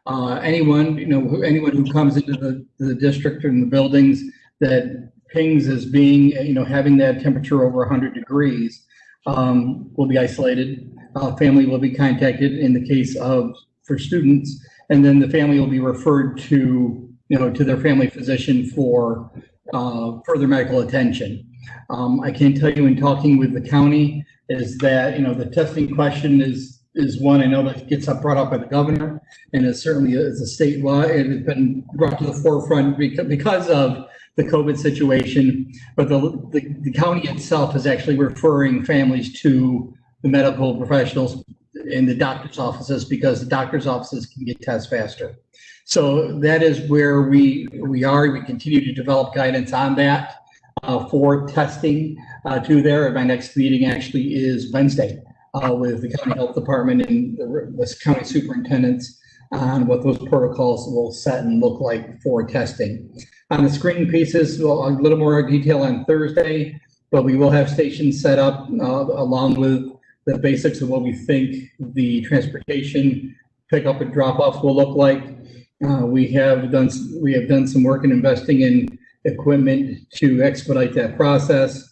Anyone who comes into the district and the buildings that pings as being, having that temperature over 100 degrees will be isolated. Family will be contacted in the case of for students, and then the family will be referred to their family physician for further medical attention. I can tell you in talking with the county is that, the testing question is one I know that gets brought up by the governor, and it certainly is a state law. It has been brought to the forefront because of the COVID situation, but the county itself is actually referring families to the medical professionals in the doctor's offices because the doctor's offices can get tests faster. So that is where we are. We continue to develop guidance on that for testing to there. My next meeting actually is Wednesday with the county health department and the county superintendents on what those protocols will set and look like for testing. On the screening pieces, a little more detail on Thursday, but we will have stations set up along with the basics of what we think the transportation pickup and drop offs will look like. We have done some work in investing in equipment to expedite that process.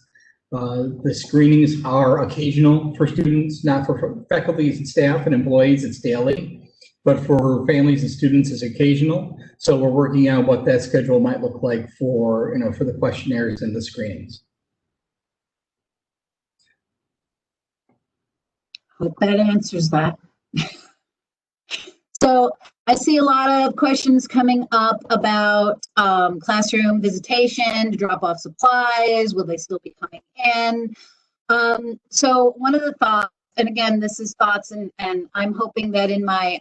The screenings are occasional for students, not for faculty and staff and employees. It's daily. But for families and students, it's occasional. So we're working out what that schedule might look like for the questionnaires and the screenings. Hope that answers that. So I see a lot of questions coming up about classroom visitation, to drop off supplies. Will they still be coming in? So one of the thoughts, and again, this is thoughts, and I'm hoping that in my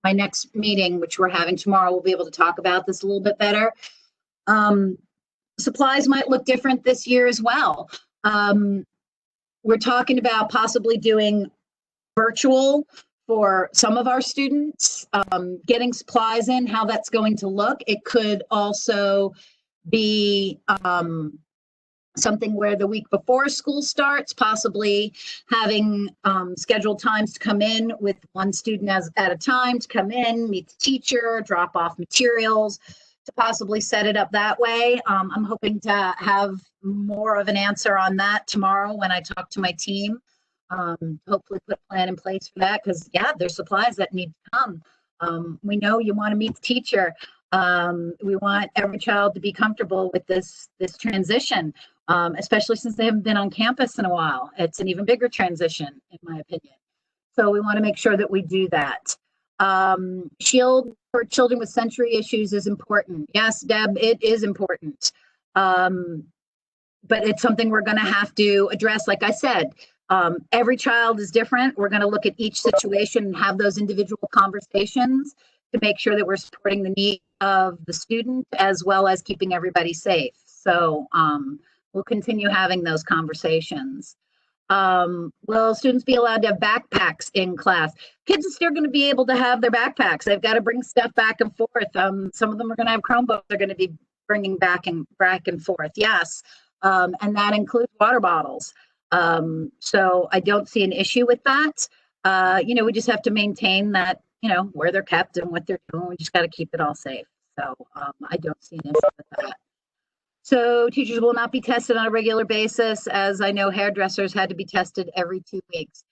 my next meeting, which we're having tomorrow, we'll be able to talk about this a little bit better. Supplies might look different this year as well. We're talking about possibly doing virtual for some of our students, getting supplies in, how that's going to look. It could also be something where the week before school starts, possibly having scheduled times to come in with one student at a time to come in, meet the teacher, drop off materials, to possibly set it up that way. I'm hoping to have more of an answer on that tomorrow when I talk to my team. Hopefully put a plan in place for that, because there's supplies that need to come. We know you want to meet the teacher. We want every child to be comfortable with this transition, especially since they haven't been on campus in a while. It's an even bigger transition, in my opinion. So we want to make sure that we do that. Shield for children with sensory issues is important. Yes, Deb, it is important. But it's something we're going to have to address. Like I said, every child is different. We're going to look at each situation and have those individual conversations to make sure that we're supporting the needs of the student as well as keeping everybody safe. So we'll continue having those conversations. Will students be allowed to have backpacks in class? Kids are still going to be able to have their backpacks. They've got to bring stuff back and forth. Some of them are going to have Chromebooks they're going to be bringing back and forth. Yes. And that includes water bottles. So I don't see an issue with that. We just have to maintain that, where they're kept and what they're doing. We just got to keep it all safe. So I don't see an issue with that. So teachers will not be tested on a regular basis, as I know hairdressers had to be tested every 2 weeks.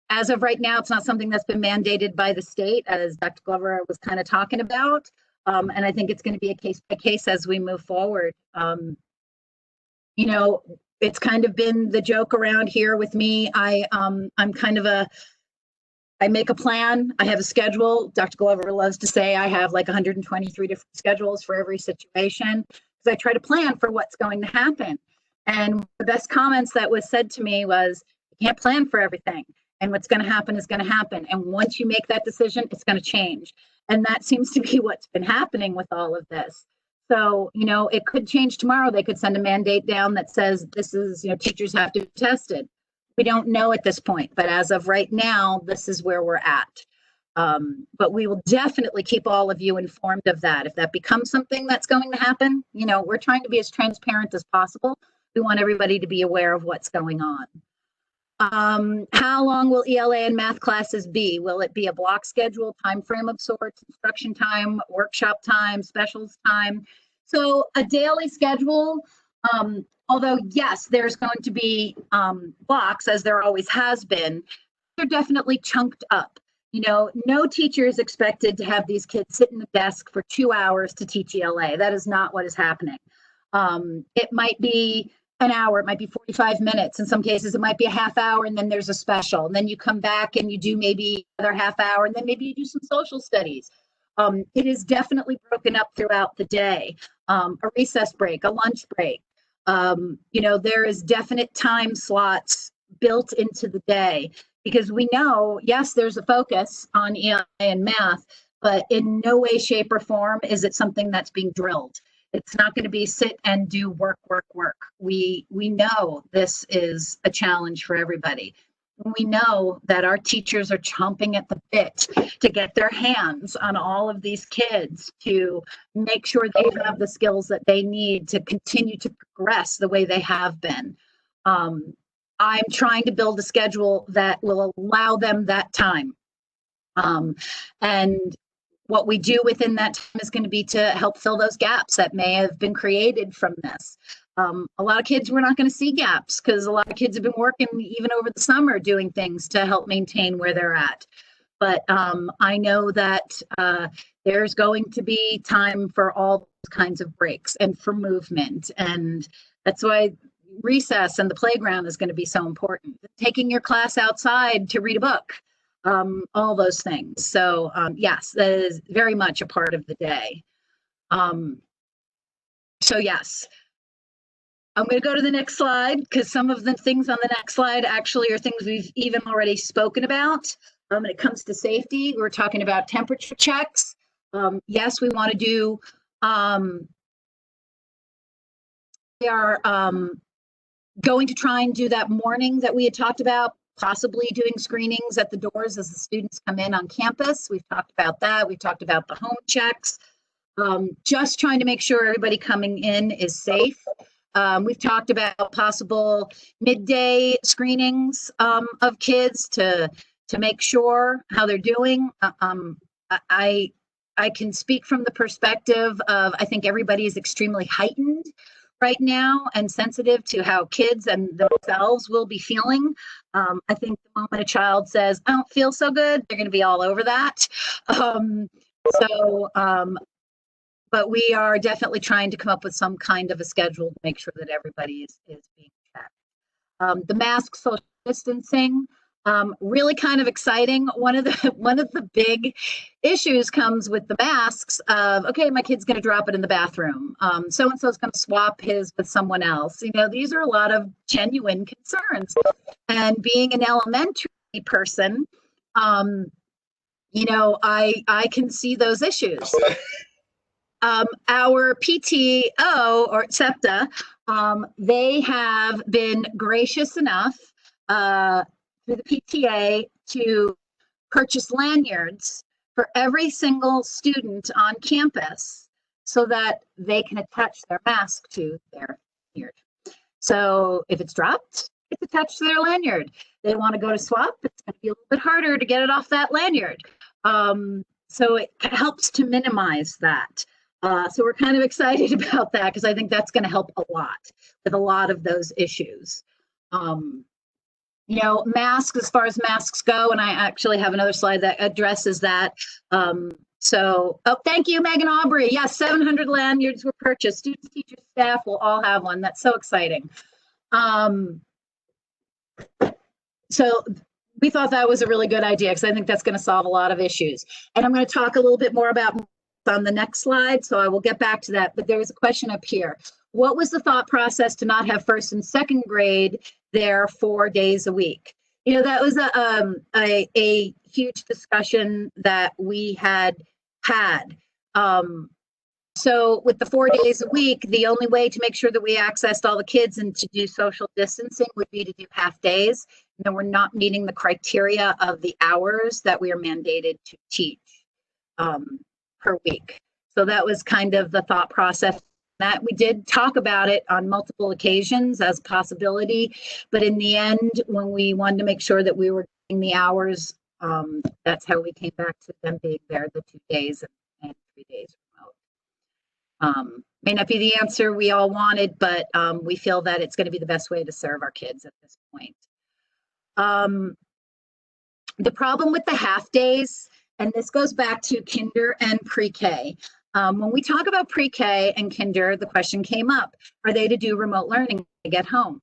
As of right now, it's not something that's been mandated by the state, as Dr. Glover was kind of talking about. And I think it's going to be a case by case as we move forward. It's kind of been the joke around here with me. I'm kind of I make a plan. I have a schedule. Dr. Glover loves to say I have like 123 different schedules for every situation, because I try to plan for what's going to happen. And the best comments that was said to me was, you can't plan for everything. and what's going to happen is going to happen. And once you make that decision, it's going to change. And that seems to be what's been happening with all of this. So, you know, it could change tomorrow. They could send a mandate down that says this is, you know, teachers have to be tested. We don't know at this point, but as of right now, this is where we're at. But we will definitely keep all of you informed of that. If that becomes something that's going to happen, you know, we're trying to be as transparent as possible. We want everybody to be aware of what's going on. How long will ELA and math classes be? Will it be a block schedule, time frame of sorts, instruction time, workshop time, specials time? So a daily schedule, although yes, there's going to be blocks, as there always has been, they're definitely chunked up. You know, no teacher is expected to have these kids sit in the desk for 2 hours to teach ELA. That is not what is happening. It might be an hour, it might be 45 minutes. In some cases, it might be a half hour, and then there's a special. And then you come back and you do maybe another half hour, and then maybe you do some social studies. It is definitely broken up throughout the day. A recess break, a lunch break. You know, there is definite time slots built into the day, because we know, yes, there's a focus on ELA and math, but in no way, shape, or form is it something that's being drilled. It's not going to be sit and do work. We know this is a challenge for everybody. We know that our teachers are chomping at the bit to get their hands on all of these kids to make sure they have the skills that they need to continue to progress the way they have been. I'm trying to build a schedule that will allow them that time. And what we do within that time is going to be to help fill those gaps that may have been created from this. A lot of kids, we're not going to see gaps because a lot of kids have been working even over the summer doing things to help maintain where they're at. But I know that there's going to be time for all those kinds of breaks and for movement. And that's why recess and the playground is going to be so important. Taking your class outside to read a book. All those things. So yes, that is very much a part of the day. So yes, I'm going to go to the next slide because some of the things on the next slide actually are things we've even already spoken about. When it comes to safety, we're talking about temperature checks. Yes, we want to do, we are going to try and do that morning that we had talked about, possibly doing screenings at the doors as the students come in on campus. We've talked about that. We've talked about the home checks, just trying to make sure everybody coming in is safe. We've talked about possible midday screenings of kids to make sure how they're doing. I can speak from the perspective of, I think everybody is extremely heightened right now and sensitive to how kids and themselves will be feeling. I think the moment a child says, I don't feel so good, they're going to be all over that. But we are definitely trying to come up with some kind of a schedule to make sure that everybody is being checked. The mask, social distancing, really kind of exciting. One of the big issues comes with the masks of, okay, my kid's going to drop it in the bathroom. So-and-so is going to swap his with someone else. You know, these are a lot of genuine concerns. And being an elementary person, you know, I can see those issues. Our PTO or SEPTA, they have been gracious enough through the PTA to purchase lanyards for every single student on campus so that they can attach their mask to their lanyard. So if it's dropped, it's attached to their lanyard. They want to go to swap, it's going to be a little bit harder to get it off that lanyard. So it helps to minimize that. So we're kind of excited about that because I think that's going to help a lot with a lot of those issues. You know, masks, as far as masks go, and I actually have another slide that addresses that. So, oh, thank you, Megan Aubrey. Yes, 700 lanyards were purchased. Students, teachers, staff will all have one. That's so exciting. So we thought that was a really good idea because I think that's going to solve a lot of issues. And I'm going to talk a little bit more about on the next slide, so I will get back to that. But there was a question up here. What was the thought process to not have first and second grade there 4 days a week? That was a huge discussion that we had. So with the 4 days a week, the only way to make sure that we accessed all the kids and to do social distancing would be to do half days. And then we're not meeting the criteria of the hours that we are mandated to teach per week. So that was kind of the thought process. That we did talk about it on multiple occasions as a possibility, but in the end, when we wanted to make sure that we were getting the hours, that's how we came back to them being there the 2 days and 3 days remote. May not be the answer we all wanted, but we feel that it's going to be the best way to serve our kids at this point. The problem with the half days, and this goes back to kinder and pre-K. When we talk about pre-K and kinder, the question came up, are they to do remote learning to get home?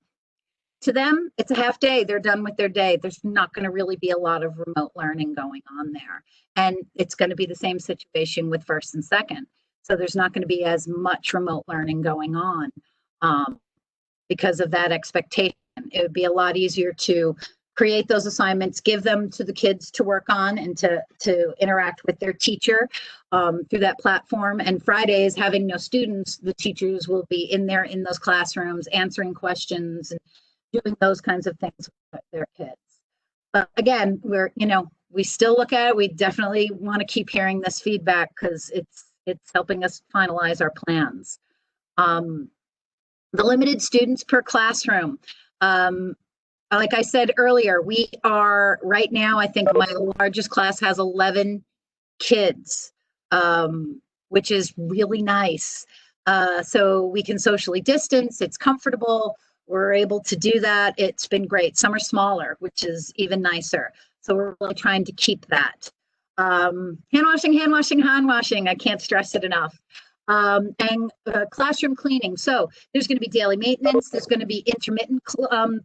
To them, it's a half day. They're done with their day. There's not going to really be a lot of remote learning going on there. And it's going to be the same situation with first and second. So there's not going to be as much remote learning going on because of that expectation. It would be a lot easier to create those assignments, give them to the kids to work on and to interact with their teacher through that platform. And Fridays, having no students, the teachers will be in there in those classrooms answering questions and doing those kinds of things with their kids. But again, we still look at it. We definitely want to keep hearing this feedback because it's helping us finalize our plans. The limited students per classroom. Like I said earlier, we are right now, I think my largest class has 11 kids, which is really nice. So we can socially distance, it's comfortable. We're able to do that. It's been great. Some are smaller, which is even nicer. So we're really trying to keep that. Hand washing. I can't stress it enough. And classroom cleaning. So there's going to be daily maintenance. There's going to be intermittent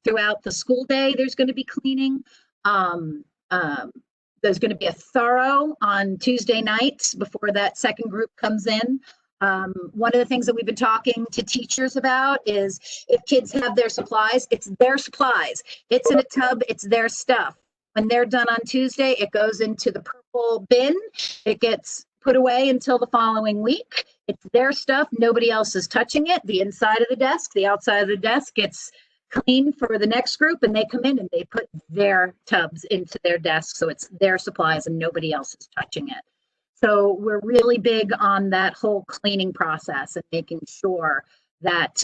throughout the school day. There's going to be cleaning. There's going to be a thorough on Tuesday nights before that second group comes in. One of the things that we've been talking to teachers about is if kids have their supplies, it's their supplies. It's in a tub, it's their stuff. When they're done on Tuesday, it goes into the purple bin. It gets put away until the following week. It's their stuff. Nobody else is touching it. The inside of the desk, the outside of the desk gets clean for the next group, and they come in and they put their tubs into their desk. So it's their supplies and nobody else is touching it. So we're really big on that whole cleaning process and making sure that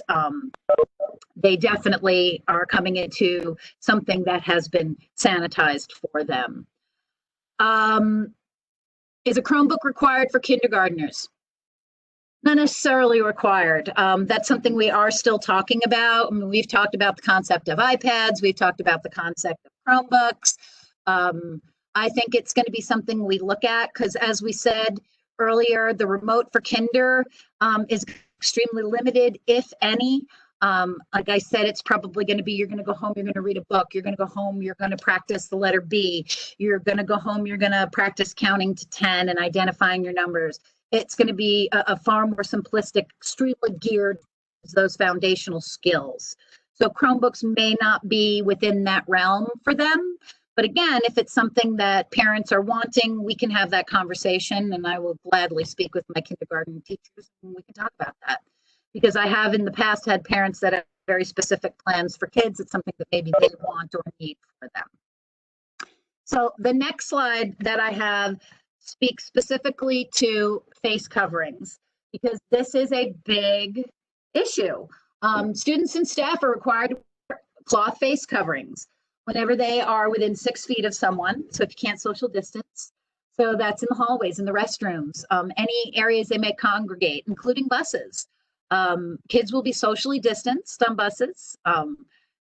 they definitely are coming into something that has been sanitized for them. Is a Chromebook required for kindergartners? Not necessarily required. That's something we are still talking about. I mean, we've talked about the concept of iPads. We've talked about the concept of Chromebooks. I think it's going to be something we look at because, as we said earlier, the remote for kinder is extremely limited, if any. Like I said, it's probably going to be, you're going to go home, you're going to read a book, you're going to go home, you're going to practice the letter B, you're going to go home, you're going to practice counting to 10 and identifying your numbers. It's going to be a far more simplistic, extremely geared to those foundational skills. So Chromebooks may not be within that realm for them. But again, if it's something that parents are wanting, we can have that conversation, and I will gladly speak with my kindergarten teachers and we can talk about that. Because I have in the past had parents that have very specific plans for kids. It's something that maybe they want or need for them. So the next slide that I have speaks specifically to face coverings, because this is a big issue. Students and staff are required to wear cloth face coverings whenever they are within 6 feet of someone. So if you can't social distance, so that's in the hallways, in the restrooms, any areas they may congregate, including buses. Kids will be socially distanced on buses.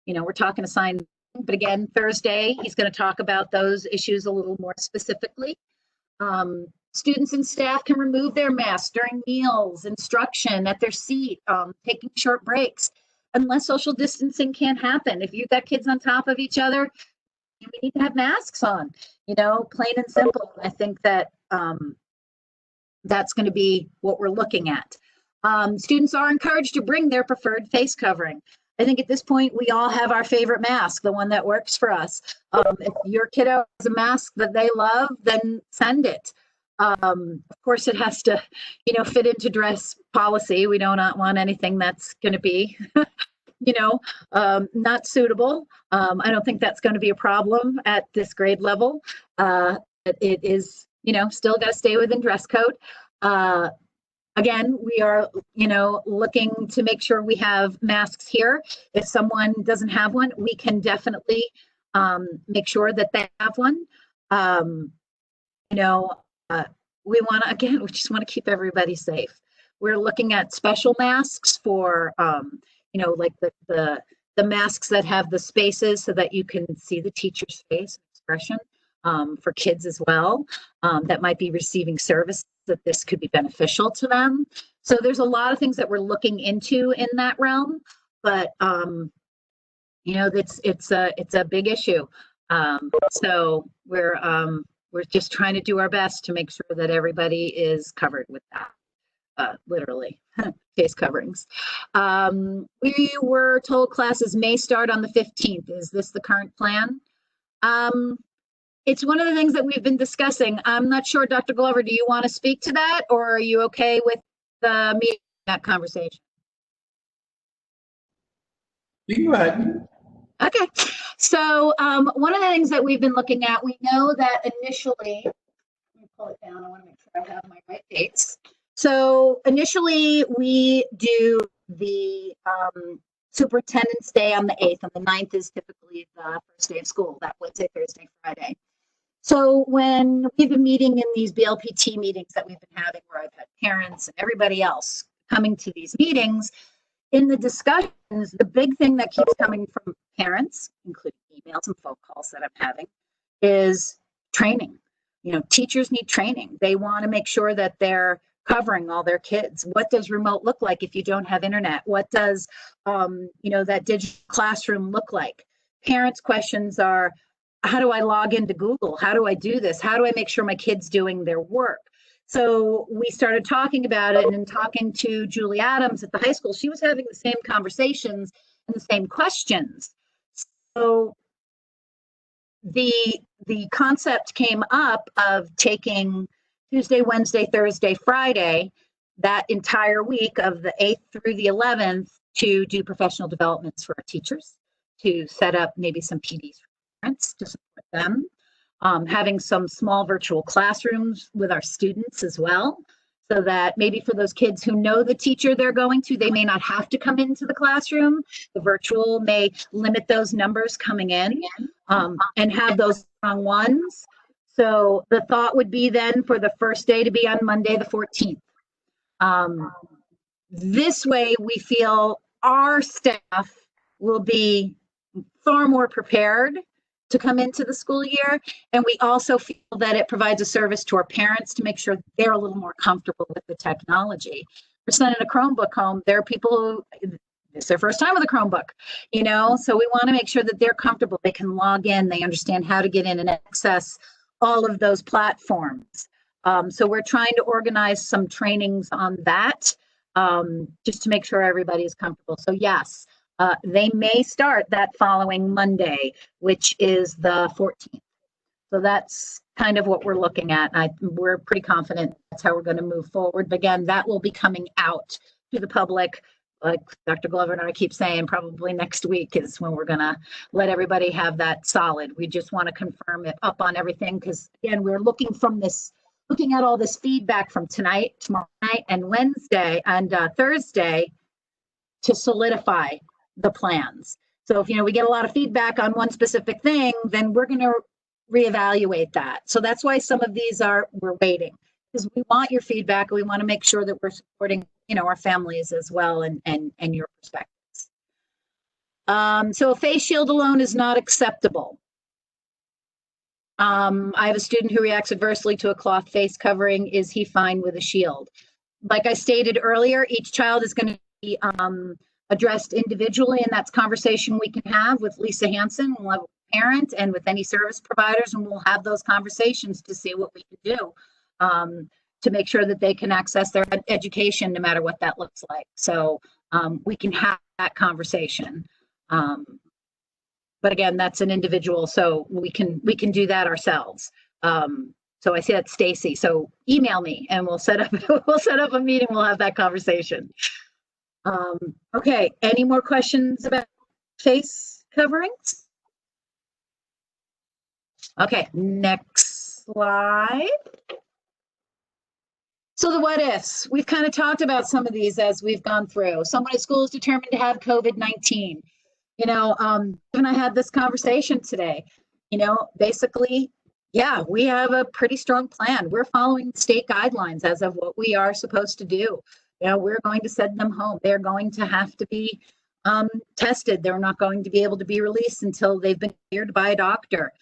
We're talking assigned, but again, Thursday, he's going to talk about those issues a little more specifically. Students and staff can remove their masks during meals, instruction, at their seat, taking short breaks, unless social distancing can't happen. If you've got kids on top of each other, we need to have masks on, plain and simple. I think that that's going to be what we're looking at. Students are encouraged to bring their preferred face covering. I think at this point, we all have our favorite mask, the one that works for us. If your kiddo has a mask that they love, then send it. Of course, it has to, fit into dress policy. We do not want anything that's going to be, not suitable. I don't think that's going to be a problem at this grade level. It is, still got to stay within dress code. Again, we are, looking to make sure we have masks here. If someone doesn't have one, we can definitely make sure that they have one. We just want to keep everybody safe. We're looking at special masks for, like the masks that have the spaces so that you can see the teacher's face expression, for kids as well, that might be receiving services, that this could be beneficial to them. So there's a lot of things that we're looking into in that realm, but it's a big issue. So we're just trying to do our best to make sure that everybody is covered with that, literally face coverings. We were told classes may start on the 15th. Is this the current plan? It's one of the things that we've been discussing. I'm not sure, Dr. Glover, do you want to speak to that, or are you okay with the meeting, that conversation? You can go ahead. Okay. So one of the things that we've been looking at, we know that initially, let me pull it down. I want to make sure I have my right dates. So initially we do the Superintendent's Day on the 8th, and the 9th is typically the first day of school, that Wednesday, Thursday, Friday. So when we've been meeting in these BLPT meetings that we've been having, where I've had parents and everybody else coming to these meetings, in the discussions, the big thing that keeps coming from parents, including emails and phone calls that I'm having, is training. Teachers need training. They want to make sure that they're covering all their kids. What does remote look like if you don't have internet? What does, that digital classroom look like? Parents' questions are, how do I log into Google? How do I do this? How do I make sure my kid's doing their work? So we started talking about it, and talking to Julie Adams at the high school, she was having the same conversations and the same questions. So the concept came up of taking Tuesday, Wednesday, Thursday, Friday, that entire week of the 8th through the 11th, to do professional developments for our teachers, to set up maybe some PDs for parents to support them, having some small virtual classrooms with our students as well, so that maybe for those kids who know the teacher they're going to, they may not have to come into the classroom. The virtual may limit those numbers coming in, and have those strong ones. So the thought would be then for the first day to be on Monday, the 14th. This way we feel our staff will be far more prepared to come into the school year. And we also feel that it provides a service to our parents to make sure they're a little more comfortable with the technology. We're sending a Chromebook home. There are people who, it's their first time with a Chromebook, so we want to make sure that they're comfortable. They can log in, they understand how to get in and access all of those platforms. So we're trying to organize some trainings on that, just to make sure everybody is comfortable. So yes, they may start that following Monday, which is the 14th. So that's kind of what we're looking at. We're pretty confident that's how we're going to move forward. But again, that will be coming out to the public. Like Dr. Glover and I keep saying, probably next week is when we're going to let everybody have that solid. We just want to confirm it up on everything, because again, we're looking at all this feedback from tonight, tomorrow night, and Wednesday and Thursday to solidify the plans. So if we get a lot of feedback on one specific thing, then we're going to reevaluate that. So that's why some of these we're waiting, because we want your feedback, and we want to make sure that we're supporting our families as well, and your perspectives. So a face shield alone is not acceptable. I have a student who reacts adversely to a cloth face covering. Is he fine with a shield? Like I stated earlier, each child is going to be addressed individually, and that's conversation we can have with Lisa Hanson. We'll have a parent and with any service providers, and we'll have those conversations to see what we can do to make sure that they can access their education no matter what that looks like. So we can have that conversation. But again, that's an individual, so we can do that ourselves. So I see that, Stacy. So email me and we'll set up a meeting. We'll have that conversation. Okay. Any more questions about face coverings? Okay. Next slide. So the what ifs, we've kind of talked about some of these as we've gone through. Someone at school is determined to have COVID-19. And I had this conversation today, basically, yeah, we have a pretty strong plan. We're following state guidelines as of what we are supposed to do. We're going to send them home. They're going to have to be tested. They're not going to be able to be released until they've been cleared by a doctor.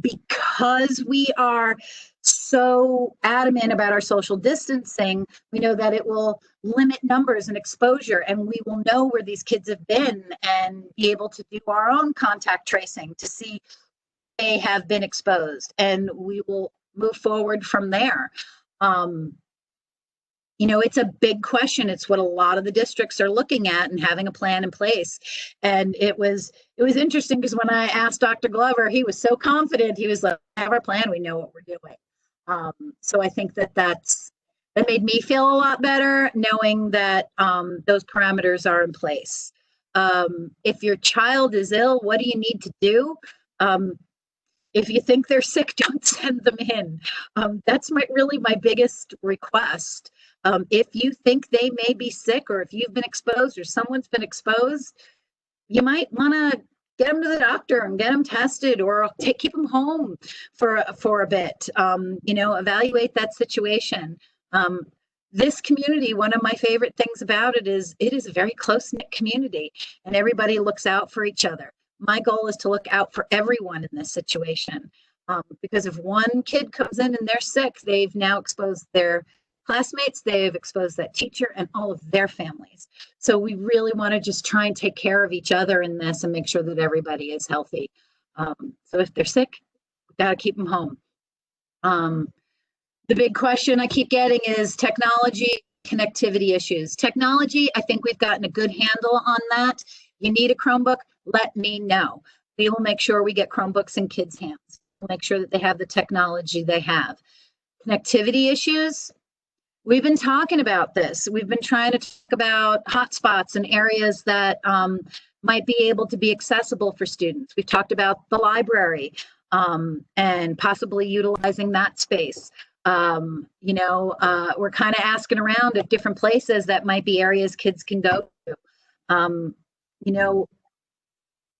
Because we are so adamant about our social distancing, we know that it will limit numbers and exposure, and we will know where these kids have been and be able to do our own contact tracing to see they have been exposed, and we will move forward from there. It's a big question. It's what a lot of the districts are looking at and having a plan in place. And it was interesting because when I asked Dr. Glover, he was so confident. He was like, "We have our plan. We know what we're doing." So I think that made me feel a lot better knowing that those parameters are in place. If your child is ill, what do you need to do? If you think they're sick, don't send them in. That's really my biggest request. If you think they may be sick, or if you've been exposed or someone's been exposed, you might want to get them to the doctor and get them tested, or keep them home for a bit. Evaluate that situation. This community, one of my favorite things about it is a very close-knit community, and everybody looks out for each other. My goal is to look out for everyone in this situation, because if one kid comes in and they're sick, they've now exposed their classmates, they've exposed that teacher and all of their families. So we really want to just try and take care of each other in this and make sure that everybody is healthy. So if they're sick, we got to keep them home. The big question I keep getting is technology, connectivity issues. Technology, I think we've gotten a good handle on that. You need a Chromebook, let me know. We will make sure we get Chromebooks in kids' hands. We'll make sure that they have the technology they have. Connectivity issues, we've been talking about this. We've been trying to talk about hotspots and areas that might be able to be accessible for students. We've talked about the library and possibly utilizing that space. We're kind of asking around at different places that might be areas kids can go to.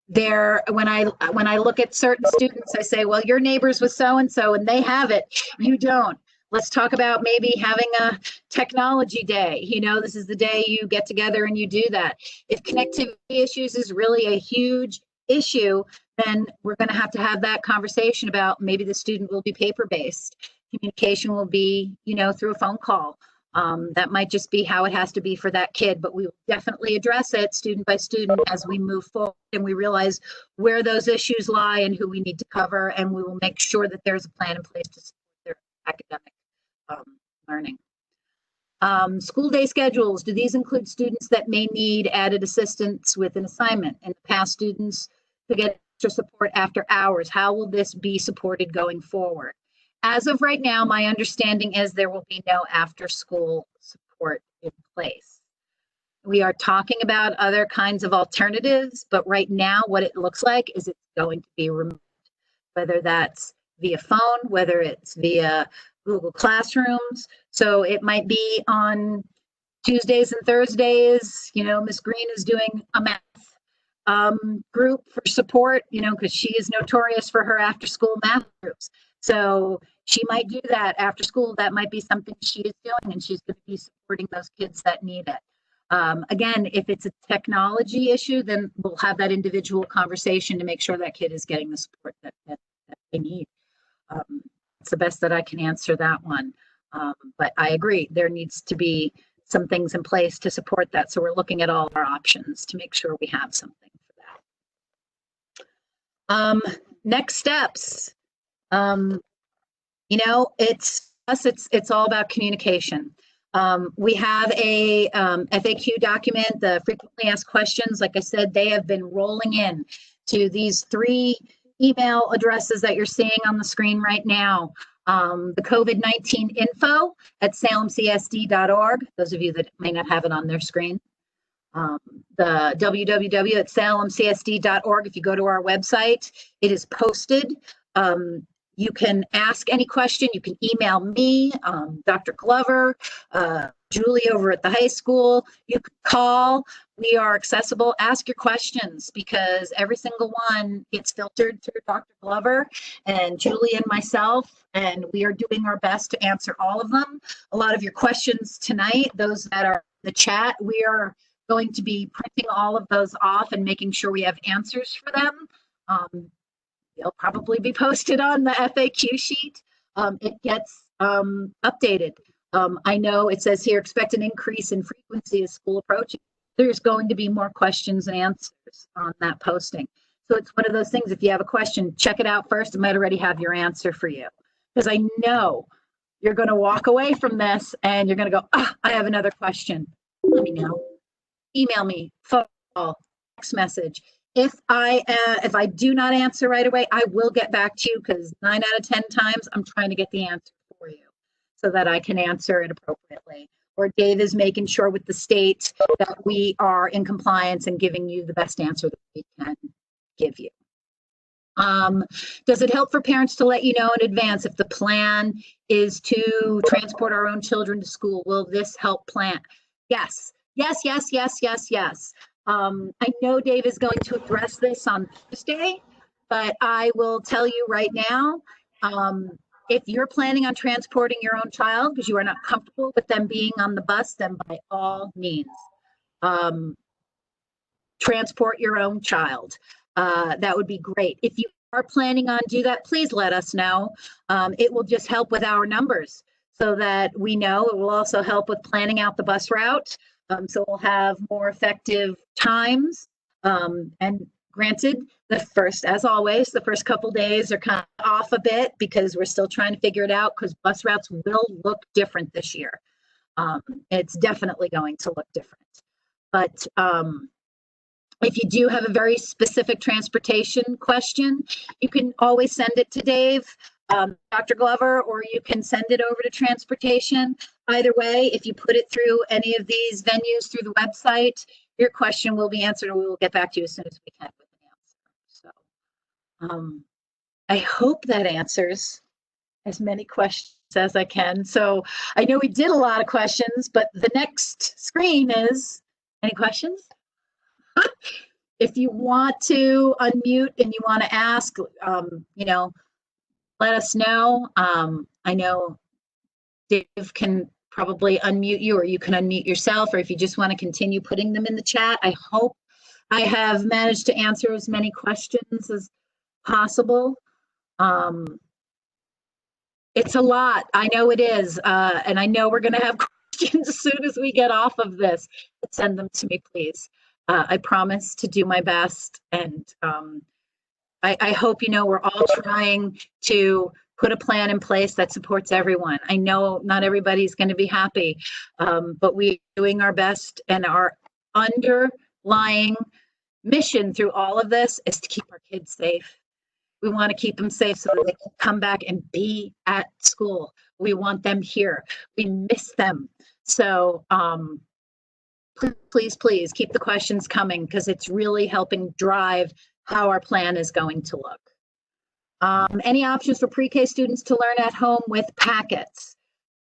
When I look at certain students, I say, well, your neighbors with so-and-so and they have it, you don't. Let's talk about maybe having a technology day. This is the day you get together and you do that. If connectivity issues is really a huge issue, then we're going to have that conversation about maybe the student will be paper-based. Communication will be, through a phone call. That might just be how it has to be for that kid, but we will definitely address it student by student as we move forward and we realize where those issues lie and who we need to cover, and we will make sure that there's a plan in place to support their academic learning. School day schedules, do these include students that may need added assistance with an assignment? In the past, students to get extra support after hours. How will this be supported going forward? As of right now, my understanding is there will be no after-school support in place. We are talking about other kinds of alternatives, but right now what it looks like is it's going to be remote, whether that's via phone, whether it's via Google Classrooms. So it might be on Tuesdays and Thursdays, Ms. Green is doing a math group for support, because she is notorious for her after-school math groups. So she might do that after school. That might be something she is doing, and she's going to be supporting those kids that need it. Again, if it's a technology issue, then we'll have that individual conversation to make sure that kid is getting the support that they need. It's the best that I can answer that one. But I agree, there needs to be some things in place to support that. So we're looking at all our options to make sure we have something for that. Next steps. It's all about communication. We have a FAQ document, the frequently asked questions. Like I said, they have been rolling in to these 3 email addresses that you're seeing on the screen right now. The COVID-19 info at salemcsd.org, those of you that may not have it on their screen. The www at salemcsd.org, if you go to our website, it is posted. You can ask any question. You can email me, Dr. Glover, Julie over at the high school. You can call. We are accessible. Ask your questions because every single one gets filtered through Dr. Glover and Julie and myself, and we are doing our best to answer all of them. A lot of your questions tonight, those that are in the chat, we are going to be printing all of those off and making sure we have answers for them. They'll probably be posted on the FAQ sheet. It gets updated. I know it says here, expect an increase in frequency as school approaches. There's going to be more questions and answers on that posting. So it's one of those things, if you have a question, check it out first. It might already have your answer for you. Because I know you're going to walk away from this and you're going to go, I have another question. Let me know. Email me, phone call, text message. If I do not answer right away, I will get back to you because 9 out of 10 times I'm trying to get the answer for you so that I can answer it appropriately. Or Dave is making sure with the state that we are in compliance and giving you the best answer that we can give you. Does it help for parents to let you know in advance if the plan is to transport our own children to school? Will this help plan? Yes, yes, yes, yes, yes, yes. I know Dave is going to address this on Tuesday, but I will tell you right now, if you're planning on transporting your own child because you are not comfortable with them being on the bus, then by all means, transport your own child. That would be great. If you are planning on do that, please let us know. It will just help with our numbers so that we know. It will also help with planning out the bus route. So we'll have more effective times. And granted, as always, the first couple days are kind of off a bit because we're still trying to figure it out because bus routes will look different this year. It's definitely going to look different. But if you do have a very specific transportation question, you can always send it to Dave, Dr. Glover, or you can send it over to transportation. Either way, if you put it through any of these venues through the website, your question will be answered and we will get back to you as soon as we can with an answer. So I hope that answers as many questions as I can. So I know we did a lot of questions, but the next screen is, any questions? If you want to unmute and you want to ask, let us know. I know Dave can probably unmute you, or you can unmute yourself, or if you just want to continue putting them in the chat. I hope I have managed to answer as many questions as possible. It's a lot. I know it is. And I know we're going to have questions as soon as we get off of this. But send them to me, please. I promise to do my best. And I hope we're all trying to put a plan in place that supports everyone. I know not everybody's going to be happy, but we're doing our best, and our underlying mission through all of this is to keep our kids safe. We want to keep them safe so that they can come back and be at school. We want them here. We miss them. So please, please keep the questions coming because it's really helping drive how our plan is going to look. Any options for pre-K students to learn at home with packets?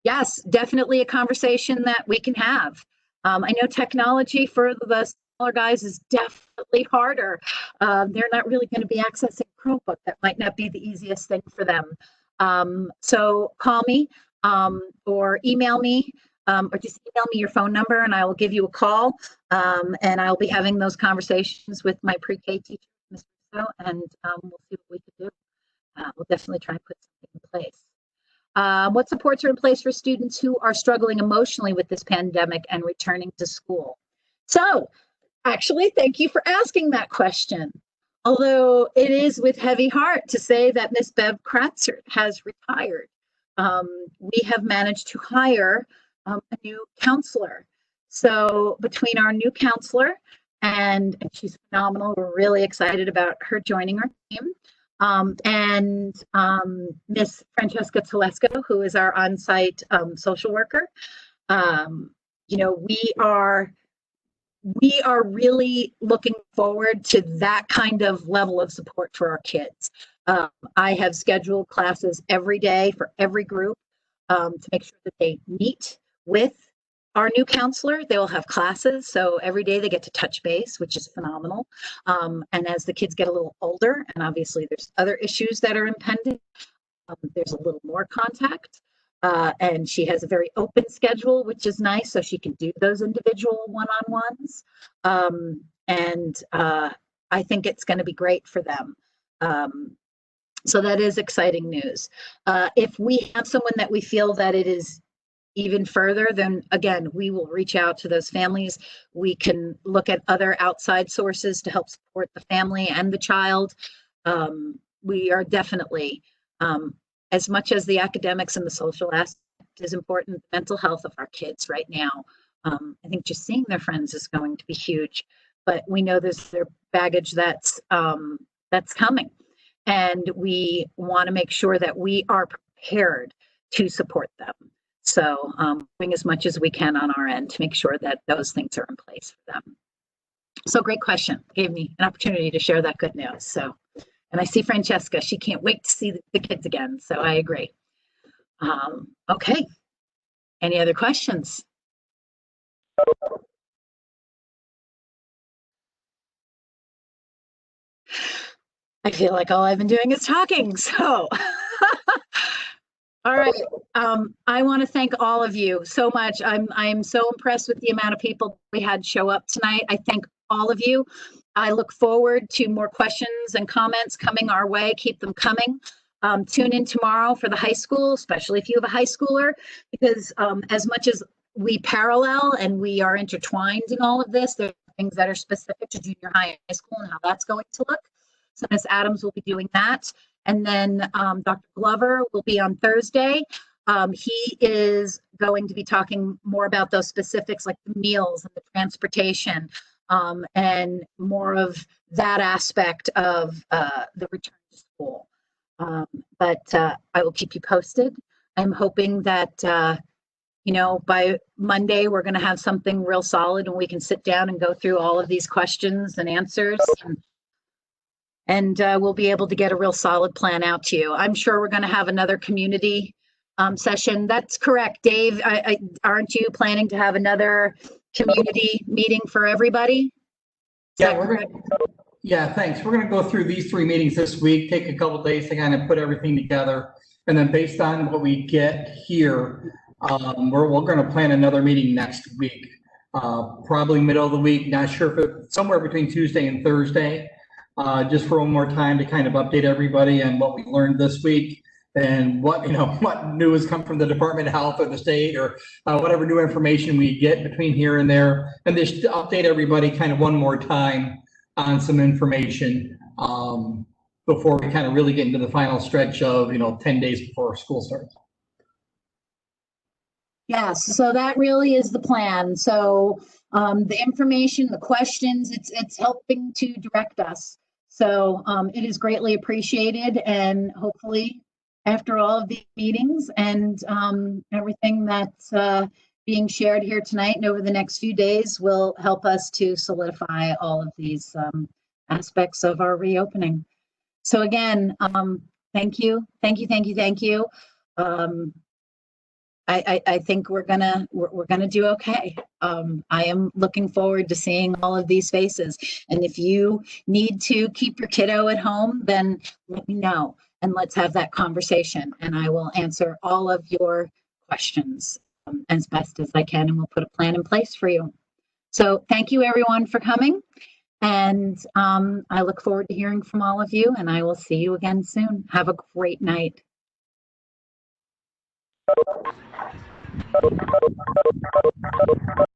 Yes, definitely a conversation that we can have. I know technology for the smaller guys is definitely harder. They're not really going to be accessing Chromebook. That might not be the easiest thing for them. So call me or email me, or just email me your phone number and I will give you a call. And I'll be having those conversations with my pre-K teacher, Mr. So, and we'll see what we can do. We'll definitely try and put something in place. What supports are in place for students who are struggling emotionally with this pandemic and returning to school? So actually, thank you for asking that question. Although it is with heavy heart to say that Miss Bev Kratzer has retired. We have managed to hire a new counselor. So between our new counselor, and she's phenomenal, we're really excited about her joining our team. And Miss Francesca Telesco, who is our on-site social worker. You know, we are really looking forward to that kind of level of support for our kids. I have scheduled classes every day for every group to make sure that they meet with our new counselor. They will have classes, so every day they get to touch base, which is phenomenal. And as the kids get a little older, and obviously there's other issues that are impending, there's a little more contact. And she has a very open schedule, which is nice, so she can do those individual one-on-ones. And I think it's going to be great for them. So that is exciting news. If we have someone that we feel that it is even further, then again, we will reach out to those families. We can look at other outside sources to help support the family and the child. We are definitely, as much as the academics and the social aspect is important, the mental health of our kids right now, I think just seeing their friends is going to be huge. But we know there's their baggage that's coming, and we want to make sure that we are prepared to support them. So doing as much as we can on our end to make sure that those things are in place for them. So great question. Gave me an opportunity to share that good news. So, and I see Francesca, she can't wait to see the kids again. So I agree. Okay. Any other questions? I feel like all I've been doing is talking. So all right. I want to thank all of you so much. I'm so impressed with the amount of people we had show up tonight. I thank all of you. I look forward to more questions and comments coming our way. Keep them coming. Tune in tomorrow for the high school, especially if you have a high schooler, because as much as we parallel and we are intertwined in all of this, there are things that are specific to junior high and high school and how that's going to look. So Ms. Adams will be doing that. And then Dr. Glover will be on Thursday. He is going to be talking more about those specifics like the meals and the transportation and more of that aspect of the return to school. But I will keep you posted. I'm hoping that, you know, by Monday, we're going to have something real solid and we can sit down and go through all of these questions and answers. And we'll be able to get a real solid plan out to you. I'm sure we're going to have another community session. That's correct, Dave. Aren't you planning to have another community meeting for everybody? Yeah, thanks. We're going to go through these 3 meetings this week, take a couple of days to kind of put everything together. And then based on what we get here, we're going to plan another meeting next week, probably middle of the week. Not sure if it's somewhere between Tuesday and Thursday. Just for one more time to kind of update everybody on what we learned this week and what new has come from the Department of Health or the state or whatever new information we get between here and there, and just to update everybody kind of one more time on some information before we kind of really get into the final stretch of 10 days before school starts. Yes, so that really is the plan. So the information, the questions, it's helping to direct us. So it is greatly appreciated, and hopefully after all of these meetings and everything that's being shared here tonight and over the next few days will help us to solidify all of these aspects of our reopening. So again, thank you. I think we're gonna do okay. I am looking forward to seeing all of these faces. And if you need to keep your kiddo at home, then let me know and let's have that conversation. And I will answer all of your questions as best as I can, and we'll put a plan in place for you. So thank you everyone for coming. And I look forward to hearing from all of you, and I will see you again soon. Have a great night.